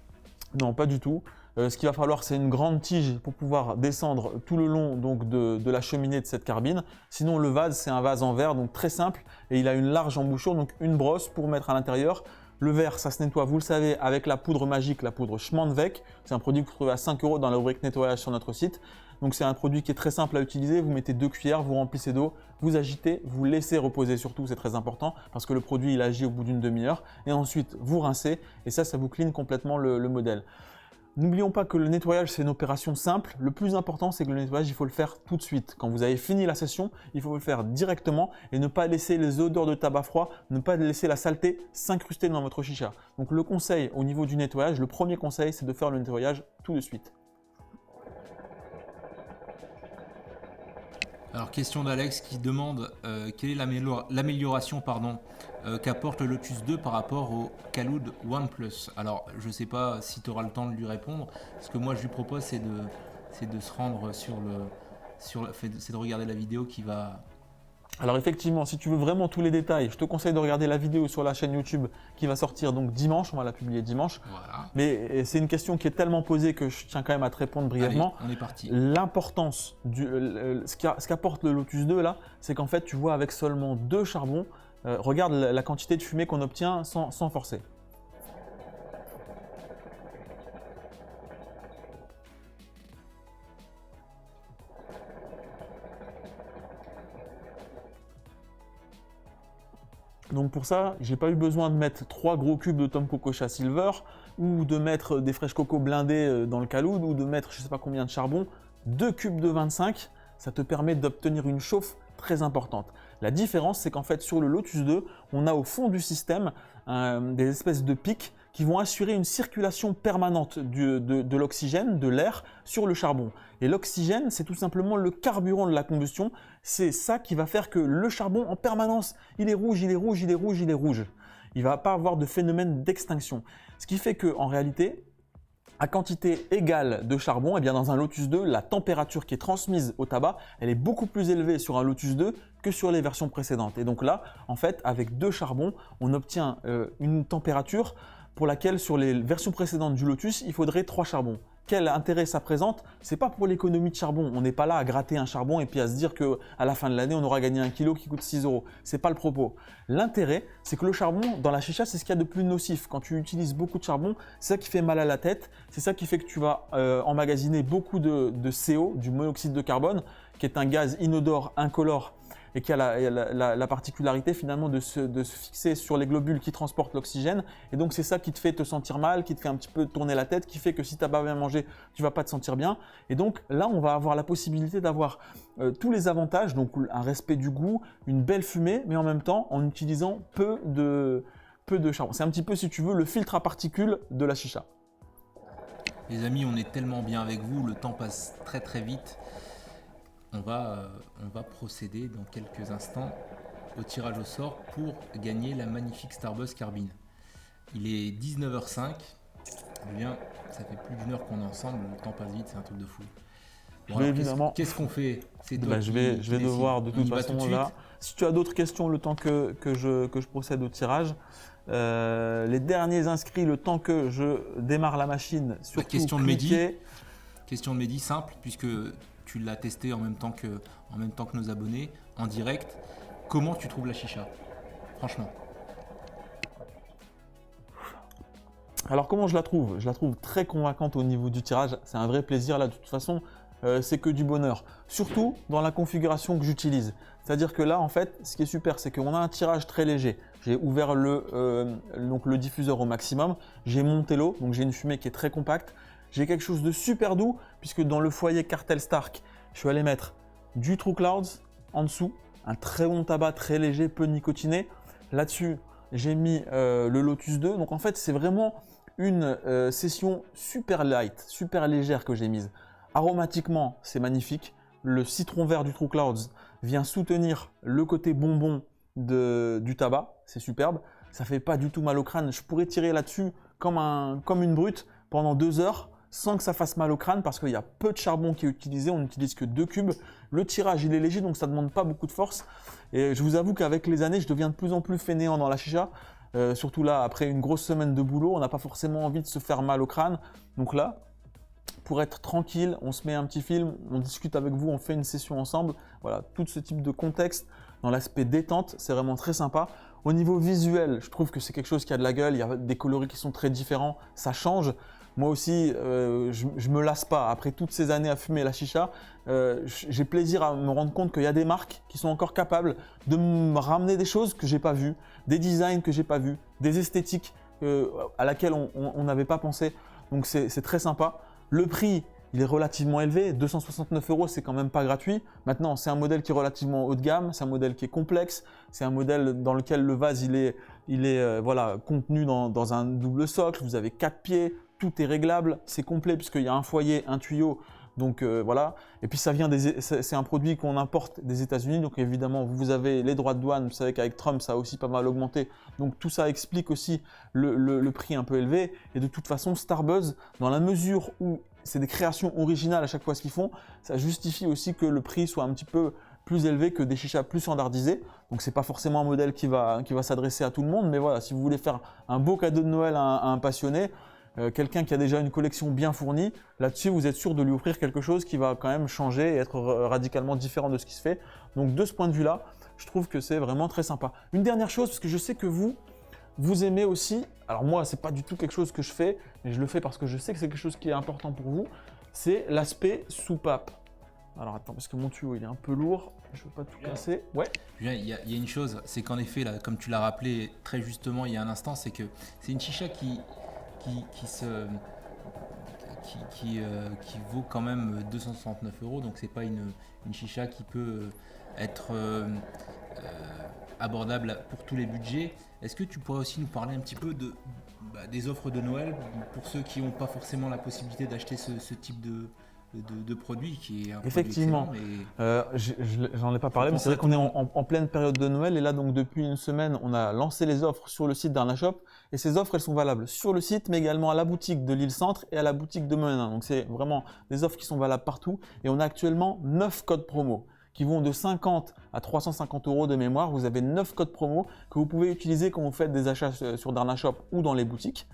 Non, pas du tout. Ce qu'il va falloir, c'est une grande tige pour pouvoir descendre tout le long donc, de la cheminée de cette carbine. Sinon, le vase, c'est un vase en verre, donc très simple. Et il a une large embouchure, donc une brosse pour mettre à l'intérieur. Le verre, ça se nettoie, vous le savez, avec la poudre magique, la poudre Schmandvec. C'est un produit que vous trouvez à 5 € dans la rubrique nettoyage sur notre site. Donc c'est un produit qui est très simple à utiliser. Vous mettez 2 cuillères, vous remplissez d'eau, vous agitez, vous laissez reposer surtout, c'est très important parce que le produit il agit au bout d'une demi-heure. Et ensuite vous rincez et ça vous clean complètement le modèle. N'oublions pas que le nettoyage c'est une opération simple. Le plus important c'est que le nettoyage il faut le faire tout de suite. Quand vous avez fini la session, il faut le faire directement et ne pas laisser les odeurs de tabac froid, ne pas laisser la saleté s'incruster dans votre chicha. Donc le conseil au niveau du nettoyage, le premier conseil c'est de faire le nettoyage tout de suite. Alors question d'Alex qui demande quelle est l'amélioration qu'apporte le Lotus 2 par rapport au Kaloud One Plus. Alors je ne sais pas si tu auras le temps de lui répondre. Ce que moi je lui propose c'est de se rendre c'est de regarder la vidéo qui va... Alors effectivement, si tu veux vraiment tous les détails, je te conseille de regarder la vidéo sur la chaîne YouTube qui va sortir donc dimanche, on va la publier dimanche. Voilà. Mais c'est une question qui est tellement posée que je tiens quand même à te répondre brièvement. Allez, on est parti. L'importance, ce qu'apporte le Lotus 2 là, c'est qu'en fait tu vois avec seulement 2 charbons, regarde la quantité de fumée qu'on obtient sans forcer. Donc pour ça, j'ai pas eu besoin de mettre 3 gros cubes de Tom Coco Cha Silver ou de mettre des Fresh Coco blindés dans le Kaloud ou de mettre je sais pas combien de charbon. 2 cubes de 25, ça te permet d'obtenir une chauffe très importante. La différence, c'est qu'en fait sur le Lotus 2, on a au fond du système des espèces de pics qui vont assurer une circulation permanente de l'oxygène, de l'air sur le charbon. Et l'oxygène, c'est tout simplement le carburant de la combustion. C'est ça qui va faire que le charbon, en permanence, il est rouge, il est rouge, il est rouge, il est rouge. Il ne va pas avoir de phénomène d'extinction. Ce qui fait qu'en réalité, à quantité égale de charbon, eh bien dans un Lotus 2, la température qui est transmise au tabac, elle est beaucoup plus élevée sur un Lotus 2 que sur les versions précédentes. Et donc là, en fait, avec 2 charbons, on obtient une température pour laquelle sur les versions précédentes du Lotus, il faudrait 3 charbons. Quel intérêt ça présente? C'est pas pour l'économie de charbon. On n'est pas là à gratter un charbon et puis à se dire qu'à la fin de l'année, on aura gagné 1 kilo qui coûte 6 €. C'est pas le propos. L'intérêt, c'est que le charbon, dans la chicha, c'est ce qu'il y a de plus nocif. Quand tu utilises beaucoup de charbon, c'est ça qui fait mal à la tête. C'est ça qui fait que tu vas emmagasiner beaucoup de CO, du monoxyde de carbone, qui est un gaz inodore, incolore, et qui a la particularité finalement de se fixer sur les globules qui transportent l'oxygène. Et donc c'est ça qui te fait te sentir mal, qui te fait un petit peu tourner la tête, qui fait que si tu n'as pas bien mangé, tu vas pas te sentir bien. Et donc là, on va avoir la possibilité d'avoir tous les avantages, donc un respect du goût, une belle fumée, mais en même temps en utilisant peu de charbon. C'est un petit peu, si tu veux, le filtre à particules de la chicha. Les amis, on est tellement bien avec vous, le temps passe très très vite. On va procéder dans quelques instants au tirage au sort pour gagner la magnifique Starbuzz Carbine. Il est 19h05. Julien, ça fait plus d'1 heure qu'on est ensemble, le temps passe vite, c'est un truc de fou. Bon, alors, évidemment. Qu'est-ce qu'on fait? C'est toi Je vais devoir de toute façon tout de là. suite. Si tu as d'autres questions, le temps que je procède au tirage. Les derniers inscrits, le temps que je démarre la machine, surtout question de cliquez. Mehdi. Question de Mehdi, simple, puisque tu l'as testé en même temps que nos abonnés, en direct. Comment tu trouves la chicha? Franchement. Alors comment je la trouve? Je la trouve très convaincante au niveau du tirage. C'est un vrai plaisir là, de toute façon. C'est que du bonheur. Surtout dans la configuration que j'utilise. C'est-à-dire que là, en fait, ce qui est super, c'est qu'on a un tirage très léger. J'ai ouvert donc le diffuseur au maximum. J'ai monté l'eau, donc j'ai une fumée qui est très compacte. J'ai quelque chose de super doux, puisque dans le foyer Cartel Stark, je suis allé mettre du True Clouds en dessous, un très bon tabac, très léger, peu nicotiné. Là-dessus, j'ai mis le Lotus 2. Donc en fait, c'est vraiment une session super light, super légère que j'ai mise. Aromatiquement, c'est magnifique. Le citron vert du True Clouds vient soutenir le côté bonbon du tabac. C'est superbe. Ça fait pas du tout mal au crâne. Je pourrais tirer là-dessus comme une brute pendant 2 heures sans que ça fasse mal au crâne parce qu'il y a peu de charbon qui est utilisé. On n'utilise que 2 cubes. Le tirage, il est léger, donc ça ne demande pas beaucoup de force. Et je vous avoue qu'avec les années, je deviens de plus en plus fainéant dans la chicha. Surtout là, après une grosse semaine de boulot, on n'a pas forcément envie de se faire mal au crâne. Donc là, pour être tranquille, on se met un petit film, on discute avec vous, on fait une session ensemble. Voilà, tout ce type de contexte dans l'aspect détente, c'est vraiment très sympa. Au niveau visuel, je trouve que c'est quelque chose qui a de la gueule, il y a des coloris qui sont très différents, ça change. Moi aussi, je me lasse pas. Après toutes ces années à fumer la chicha, j'ai plaisir à me rendre compte qu'il y a des marques qui sont encore capables de me ramener des choses que j'ai pas vues, des designs que j'ai pas vus, des esthétiques à laquelle on n'avait pas pensé. Donc c'est très sympa. Le prix, il est relativement élevé. 269 €, c'est quand même pas gratuit. Maintenant, c'est un modèle qui est relativement haut de gamme. C'est un modèle qui est complexe. C'est un modèle dans lequel le vase, il est voilà, contenu dans un double socle. Vous avez 4 pieds. Tout est réglable. C'est complet puisqu'il y a un foyer, un tuyau. Donc voilà. Et puis c'est un produit qu'on importe des États-Unis. Donc évidemment, vous avez les droits de douane. Vous savez qu'avec Trump, ça a aussi pas mal augmenté. Donc tout ça explique aussi le prix un peu élevé. Et de toute façon, Starbuzz, dans la mesure où c'est des créations originales à chaque fois ce qu'ils font, ça justifie aussi que le prix soit un petit peu plus élevé que des chichas plus standardisés. Donc c'est pas forcément un modèle qui va s'adresser à tout le monde. Mais voilà, si vous voulez faire un beau cadeau de Noël à un passionné, quelqu'un qui a déjà une collection bien fournie, là-dessus vous êtes sûr de lui offrir quelque chose qui va quand même changer et être radicalement différent de ce qui se fait. Donc de ce point de vue-là, je trouve que c'est vraiment très sympa. Une dernière chose, parce que je sais que vous aimez aussi, alors moi c'est pas du tout quelque chose que je fais, mais je le fais parce que je sais que c'est quelque chose qui est important pour vous, c'est l'aspect soupape. Alors attends, parce que mon tuyau il est un peu lourd, je veux pas tout casser. Ouais. Julien, il y a une chose, c'est qu'en effet, là, comme tu l'as rappelé très justement il y a un instant, c'est que c'est une chicha qui vaut quand même 269 €, donc c'est pas une chicha qui peut être abordable pour tous les budgets. Est-ce que tu pourrais aussi nous parler un petit peu des offres de Noël pour ceux qui n'ont pas forcément la possibilité d'acheter ce type de produit qui est un Effectivement, produit excellent, j'en ai pas parlé, mais c'est vrai qu'on est en pleine période de Noël et là donc depuis une semaine, on a lancé les offres sur le site d'Arnashop et ces offres elles sont valables sur le site mais également à la boutique de l'île Centre et à la boutique de Menin. Donc c'est vraiment des offres qui sont valables partout et on a actuellement 9 codes promo qui vont de 50 à 350 € de mémoire. Vous avez 9 codes promo que vous pouvez utiliser quand vous faites des achats sur Darnashop ou dans les boutiques.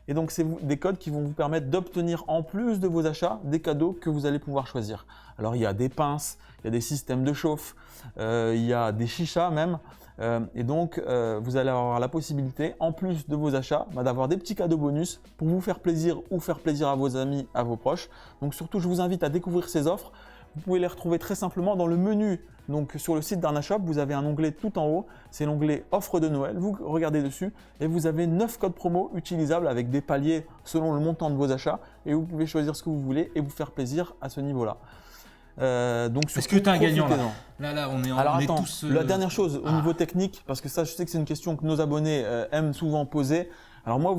Et donc, c'est des codes qui vont vous permettre d'obtenir en plus de vos achats des cadeaux que vous allez pouvoir choisir. Alors, il y a des pinces, il y a des systèmes de chauffe, il y a des chichas même. Et donc, vous allez avoir la possibilité, en plus de vos achats, d'avoir des petits cadeaux bonus pour vous faire plaisir ou faire plaisir à vos amis, à vos proches. Donc, surtout, je vous invite à découvrir ces offres. Vous pouvez les retrouver très simplement dans le menu. Donc sur le site d'Arnashop, vous avez un onglet tout en haut, c'est l'onglet offre de Noël. Vous regardez dessus et vous avez 9 codes promo utilisables avec des paliers selon le montant de vos achats et vous pouvez choisir ce que vous voulez et vous faire plaisir à ce niveau-là. Est-ce que tu as un gagnant là on est, Alors on attends, est tous. La dernière chose au niveau technique, parce que ça je sais que c'est une question que nos abonnés aiment souvent poser. Alors moi,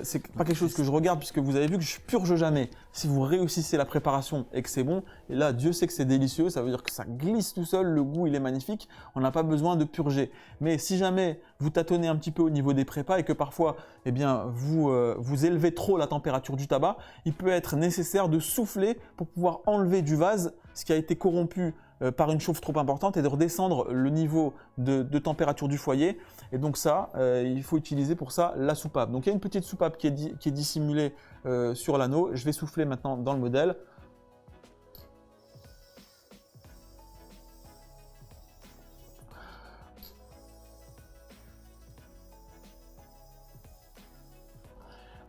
c'est pas quelque chose que je regarde puisque vous avez vu que je purge jamais. Si vous réussissez la préparation et que c'est bon, et là Dieu sait que c'est délicieux, ça veut dire que ça glisse tout seul, le goût il est magnifique, on n'a pas besoin de purger. Mais si jamais vous tâtonnez un petit peu au niveau des prépas et que parfois eh bien, vous élevez trop la température du tabac, il peut être nécessaire de souffler pour pouvoir enlever du vase ce qui a été corrompu par une chauffe trop importante et de redescendre le niveau de température du foyer. Et donc ça, il faut utiliser pour ça la soupape. Donc il y a une petite soupape qui est dissimulée sur l'anneau. Je vais souffler maintenant dans le modèle.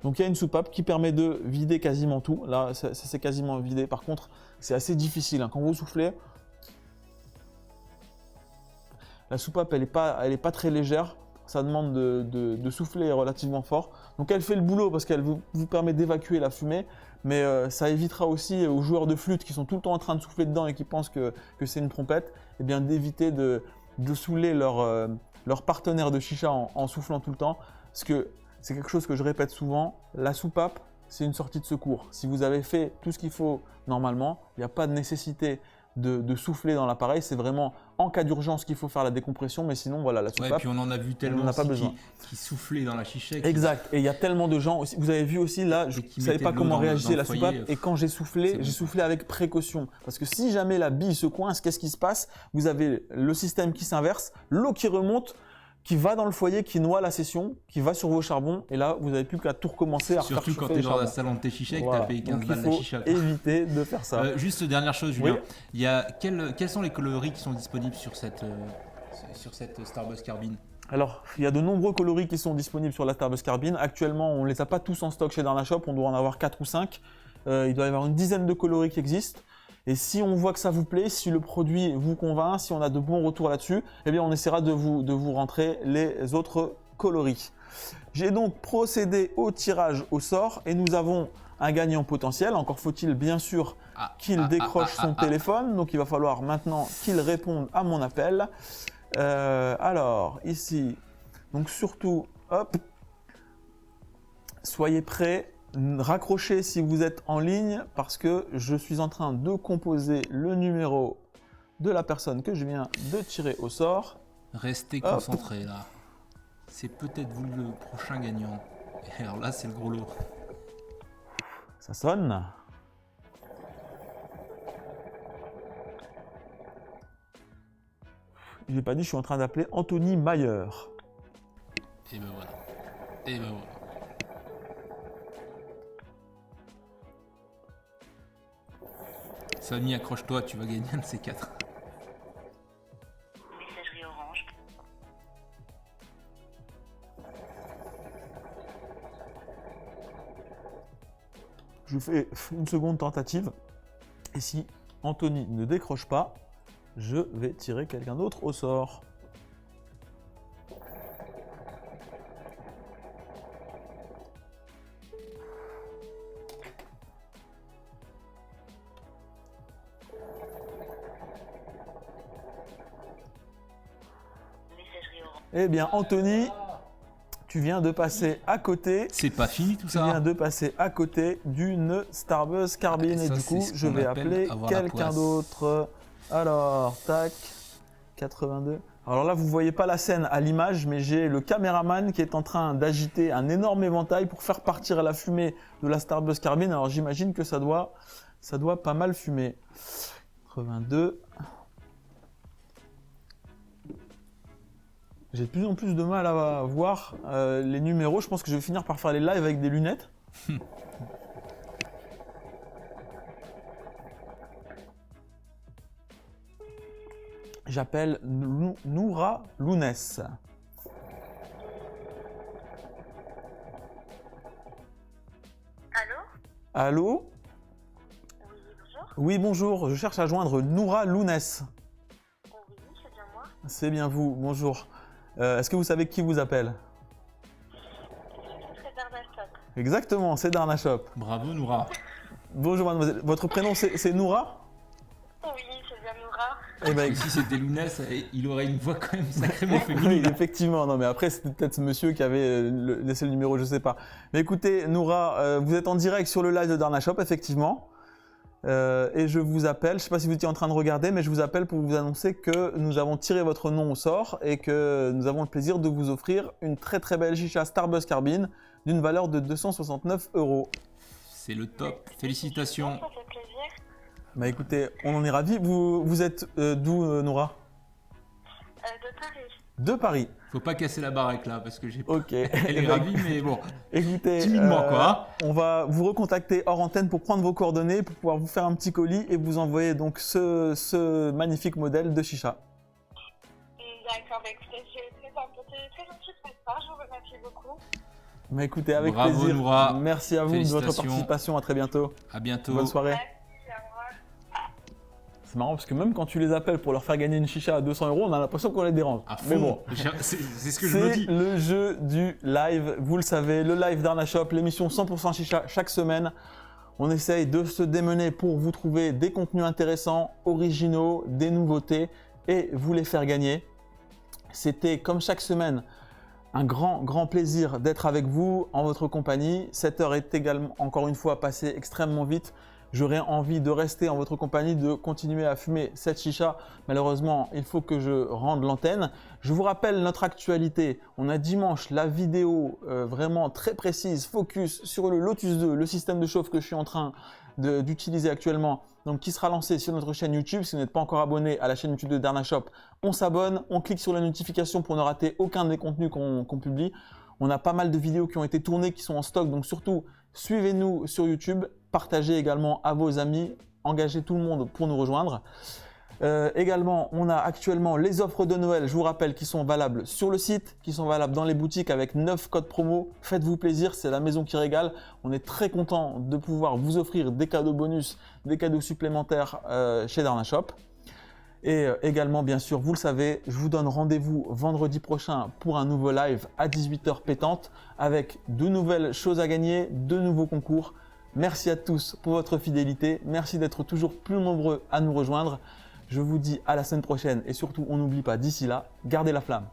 Donc il y a une soupape qui permet de vider quasiment tout. Là, ça c'est quasiment vidé. Par contre, c'est assez difficile. Quand vous soufflez, la soupape, elle est pas très légère. Ça demande de souffler relativement fort. Donc elle fait le boulot parce qu'elle vous permet d'évacuer la fumée. Mais ça évitera aussi aux joueurs de flûte qui sont tout le temps en train de souffler dedans et qui pensent que c'est une trompette, eh bien d'éviter de saouler leur partenaire de chicha en soufflant tout le temps. Parce que c'est quelque chose que je répète souvent, la soupape, c'est une sortie de secours. Si vous avez fait tout ce qu'il faut normalement, il n'y a pas de nécessité de souffler dans l'appareil. C'est vraiment en cas d'urgence qu'il faut faire la décompression, mais sinon voilà, la soupape. Ouais, puis on en a vu tellement qui soufflaient dans la chicha. Exact. Et il y a tellement de gens aussi. Vous avez vu aussi là, je ne savais pas comment réagir la soupape. Et quand j'ai soufflé avec précaution. Parce que si jamais la bille se coince, qu'est-ce qui se passe? Vous avez le système qui s'inverse, l'eau qui remonte, qui va dans le foyer, qui noie la session, qui va sur vos charbons, et là, vous n'avez plus qu'à tout recommencer à refaire chauffer. Surtout quand tu es dans la salon de tes chichas et que tu as payé 15 balles la chicha. Il faut éviter de faire ça. Juste dernière chose, Julien. Oui. Il y a quels sont les coloris qui sont disponibles sur cette Starbuzz Carbine? Alors, il y a de nombreux coloris qui sont disponibles sur la Starbuzz Carbine. Actuellement, on ne les a pas tous en stock chez Darnashop, on doit en avoir 4 ou 5. Il doit y avoir une dizaine de coloris qui existent. Et si on voit que ça vous plaît, si le produit vous convainc, si on a de bons retours là-dessus, eh bien on essaiera de vous rentrer les autres coloris. J'ai donc procédé au tirage au sort et nous avons un gagnant potentiel. Encore faut-il bien sûr qu'il décroche son téléphone. Donc il va falloir maintenant qu'il réponde à mon appel. Alors ici, donc surtout, hop, soyez prêts. Raccrochez si vous êtes en ligne parce que je suis en train de composer le numéro de la personne que je viens de tirer au sort. Restez concentrés là. C'est peut-être vous le prochain gagnant. Et alors là, c'est le gros lot. Ça sonne. Je n'ai pas dit, je suis en train d'appeler Anthony Mayer. Et ben voilà. Et ben voilà. Samy, accroche-toi, tu vas gagner un de ces 4. Messagerie Orange. Je fais une seconde tentative. Et si Anthony ne décroche pas, je vais tirer quelqu'un d'autre au sort. Eh bien, Anthony, tu viens de passer à côté. C'est pas fini tout Tu ça. viens de passer à côté d'une Starbuzz Carbine. Ça, Et du c'est coup, ce je qu'on vais appelle appeler avoir la quelqu'un poisse. d'autre. Alors, tac, 82. Alors là, vous ne voyez pas la scène à l'image, mais j'ai le caméraman qui est en train d'agiter un énorme éventail pour faire partir la fumée de la Starbuzz Carbine. Alors j'imagine que ça doit pas mal fumer. 82. J'ai de plus en plus de mal à voir les numéros. Je pense que je vais finir par faire les lives avec des lunettes. J'appelle Noura Lounès. Allô? Allô? Oui, bonjour. Oui, bonjour. Je cherche à joindre Noura Lounès. Oui, c'est bien moi. C'est bien vous. Bonjour. Est-ce que vous savez qui vous appelle? C'est Darna Shop. Exactement, c'est Darna Shop. Bravo Noura. Bonjour mademoiselle. Votre prénom c'est Noura? Oui, c'est bien Noura. Eh ben, Si c'était Lounès, il aurait une voix quand même sacrément oui, féminine. effectivement. Non, mais après, c'était peut-être ce monsieur qui avait laissé le numéro, je sais pas. Mais écoutez, Noura, vous êtes en direct sur le live de Darna Shop, effectivement. Et je vous appelle, je ne sais pas si vous étiez en train de regarder, mais je vous appelle pour vous annoncer que nous avons tiré votre nom au sort et que nous avons le plaisir de vous offrir une très très belle chicha Starbuzz Carbine d'une valeur de 269 €. C'est le top. Félicitations. Ça fait plaisir. Bah écoutez, on en est ravis. Vous êtes d'où, Noura? De Paris. De Paris. Faut pas casser la baraque là parce que j'ai. Ok. Elle est ravie, mais bon. Écoutez, Timidement, quoi. on va vous recontacter hors antenne pour prendre vos coordonnées, pour pouvoir vous faire un petit colis et vous envoyer donc ce magnifique modèle de chicha. D'accord, bah écoutez, c'est très gentil de votre part, je vous remercie beaucoup. Mais écoutez, avec Bravo, plaisir. Noura. Merci à vous de votre Félicitations. participation. À très bientôt. À bientôt. Bonne soirée. Merci, au revoir. C'est marrant parce que même quand tu les appelles pour leur faire gagner une chicha à 200 €, on a l'impression qu'on les dérange. À Mais fond. bon. C'est ce que je me C'est dis. le jeu du live, vous le savez, le live Darna Shop, l'émission 100% chicha chaque semaine. On essaye de se démener pour vous trouver des contenus intéressants, originaux, des nouveautés et vous les faire gagner. C'était comme chaque semaine un grand plaisir d'être avec vous en votre compagnie. Cette heure est également encore une fois passée extrêmement vite. J'aurais envie de rester en votre compagnie, de continuer à fumer cette chicha. Malheureusement, il faut que je rende l'antenne. Je vous rappelle notre actualité. On a dimanche la vidéo vraiment très précise, focus sur le Lotus 2, le système de chauffe que je suis en train d'utiliser actuellement, donc qui sera lancé sur notre chaîne YouTube. Si vous n'êtes pas encore abonné à la chaîne YouTube de Darna Shop, on s'abonne, on clique sur la notification pour ne rater aucun des contenus qu'on publie. On a pas mal de vidéos qui ont été tournées, qui sont en stock, donc surtout suivez-nous sur YouTube, partagez également à vos amis, engagez tout le monde pour nous rejoindre. Également, on a actuellement les offres de Noël, je vous rappelle, qui sont valables sur le site, qui sont valables dans les boutiques avec 9 codes promo. Faites-vous plaisir, c'est la maison qui régale. On est très content de pouvoir vous offrir des cadeaux bonus, des cadeaux supplémentaires chez Darna Shop. Et également, bien sûr, vous le savez, je vous donne rendez-vous vendredi prochain pour un nouveau live à 18 h pétante avec de nouvelles choses à gagner, de nouveaux concours. Merci à tous pour votre fidélité. Merci d'être toujours plus nombreux à nous rejoindre. Je vous dis à la semaine prochaine et surtout, on n'oublie pas, d'ici là, gardez la flamme.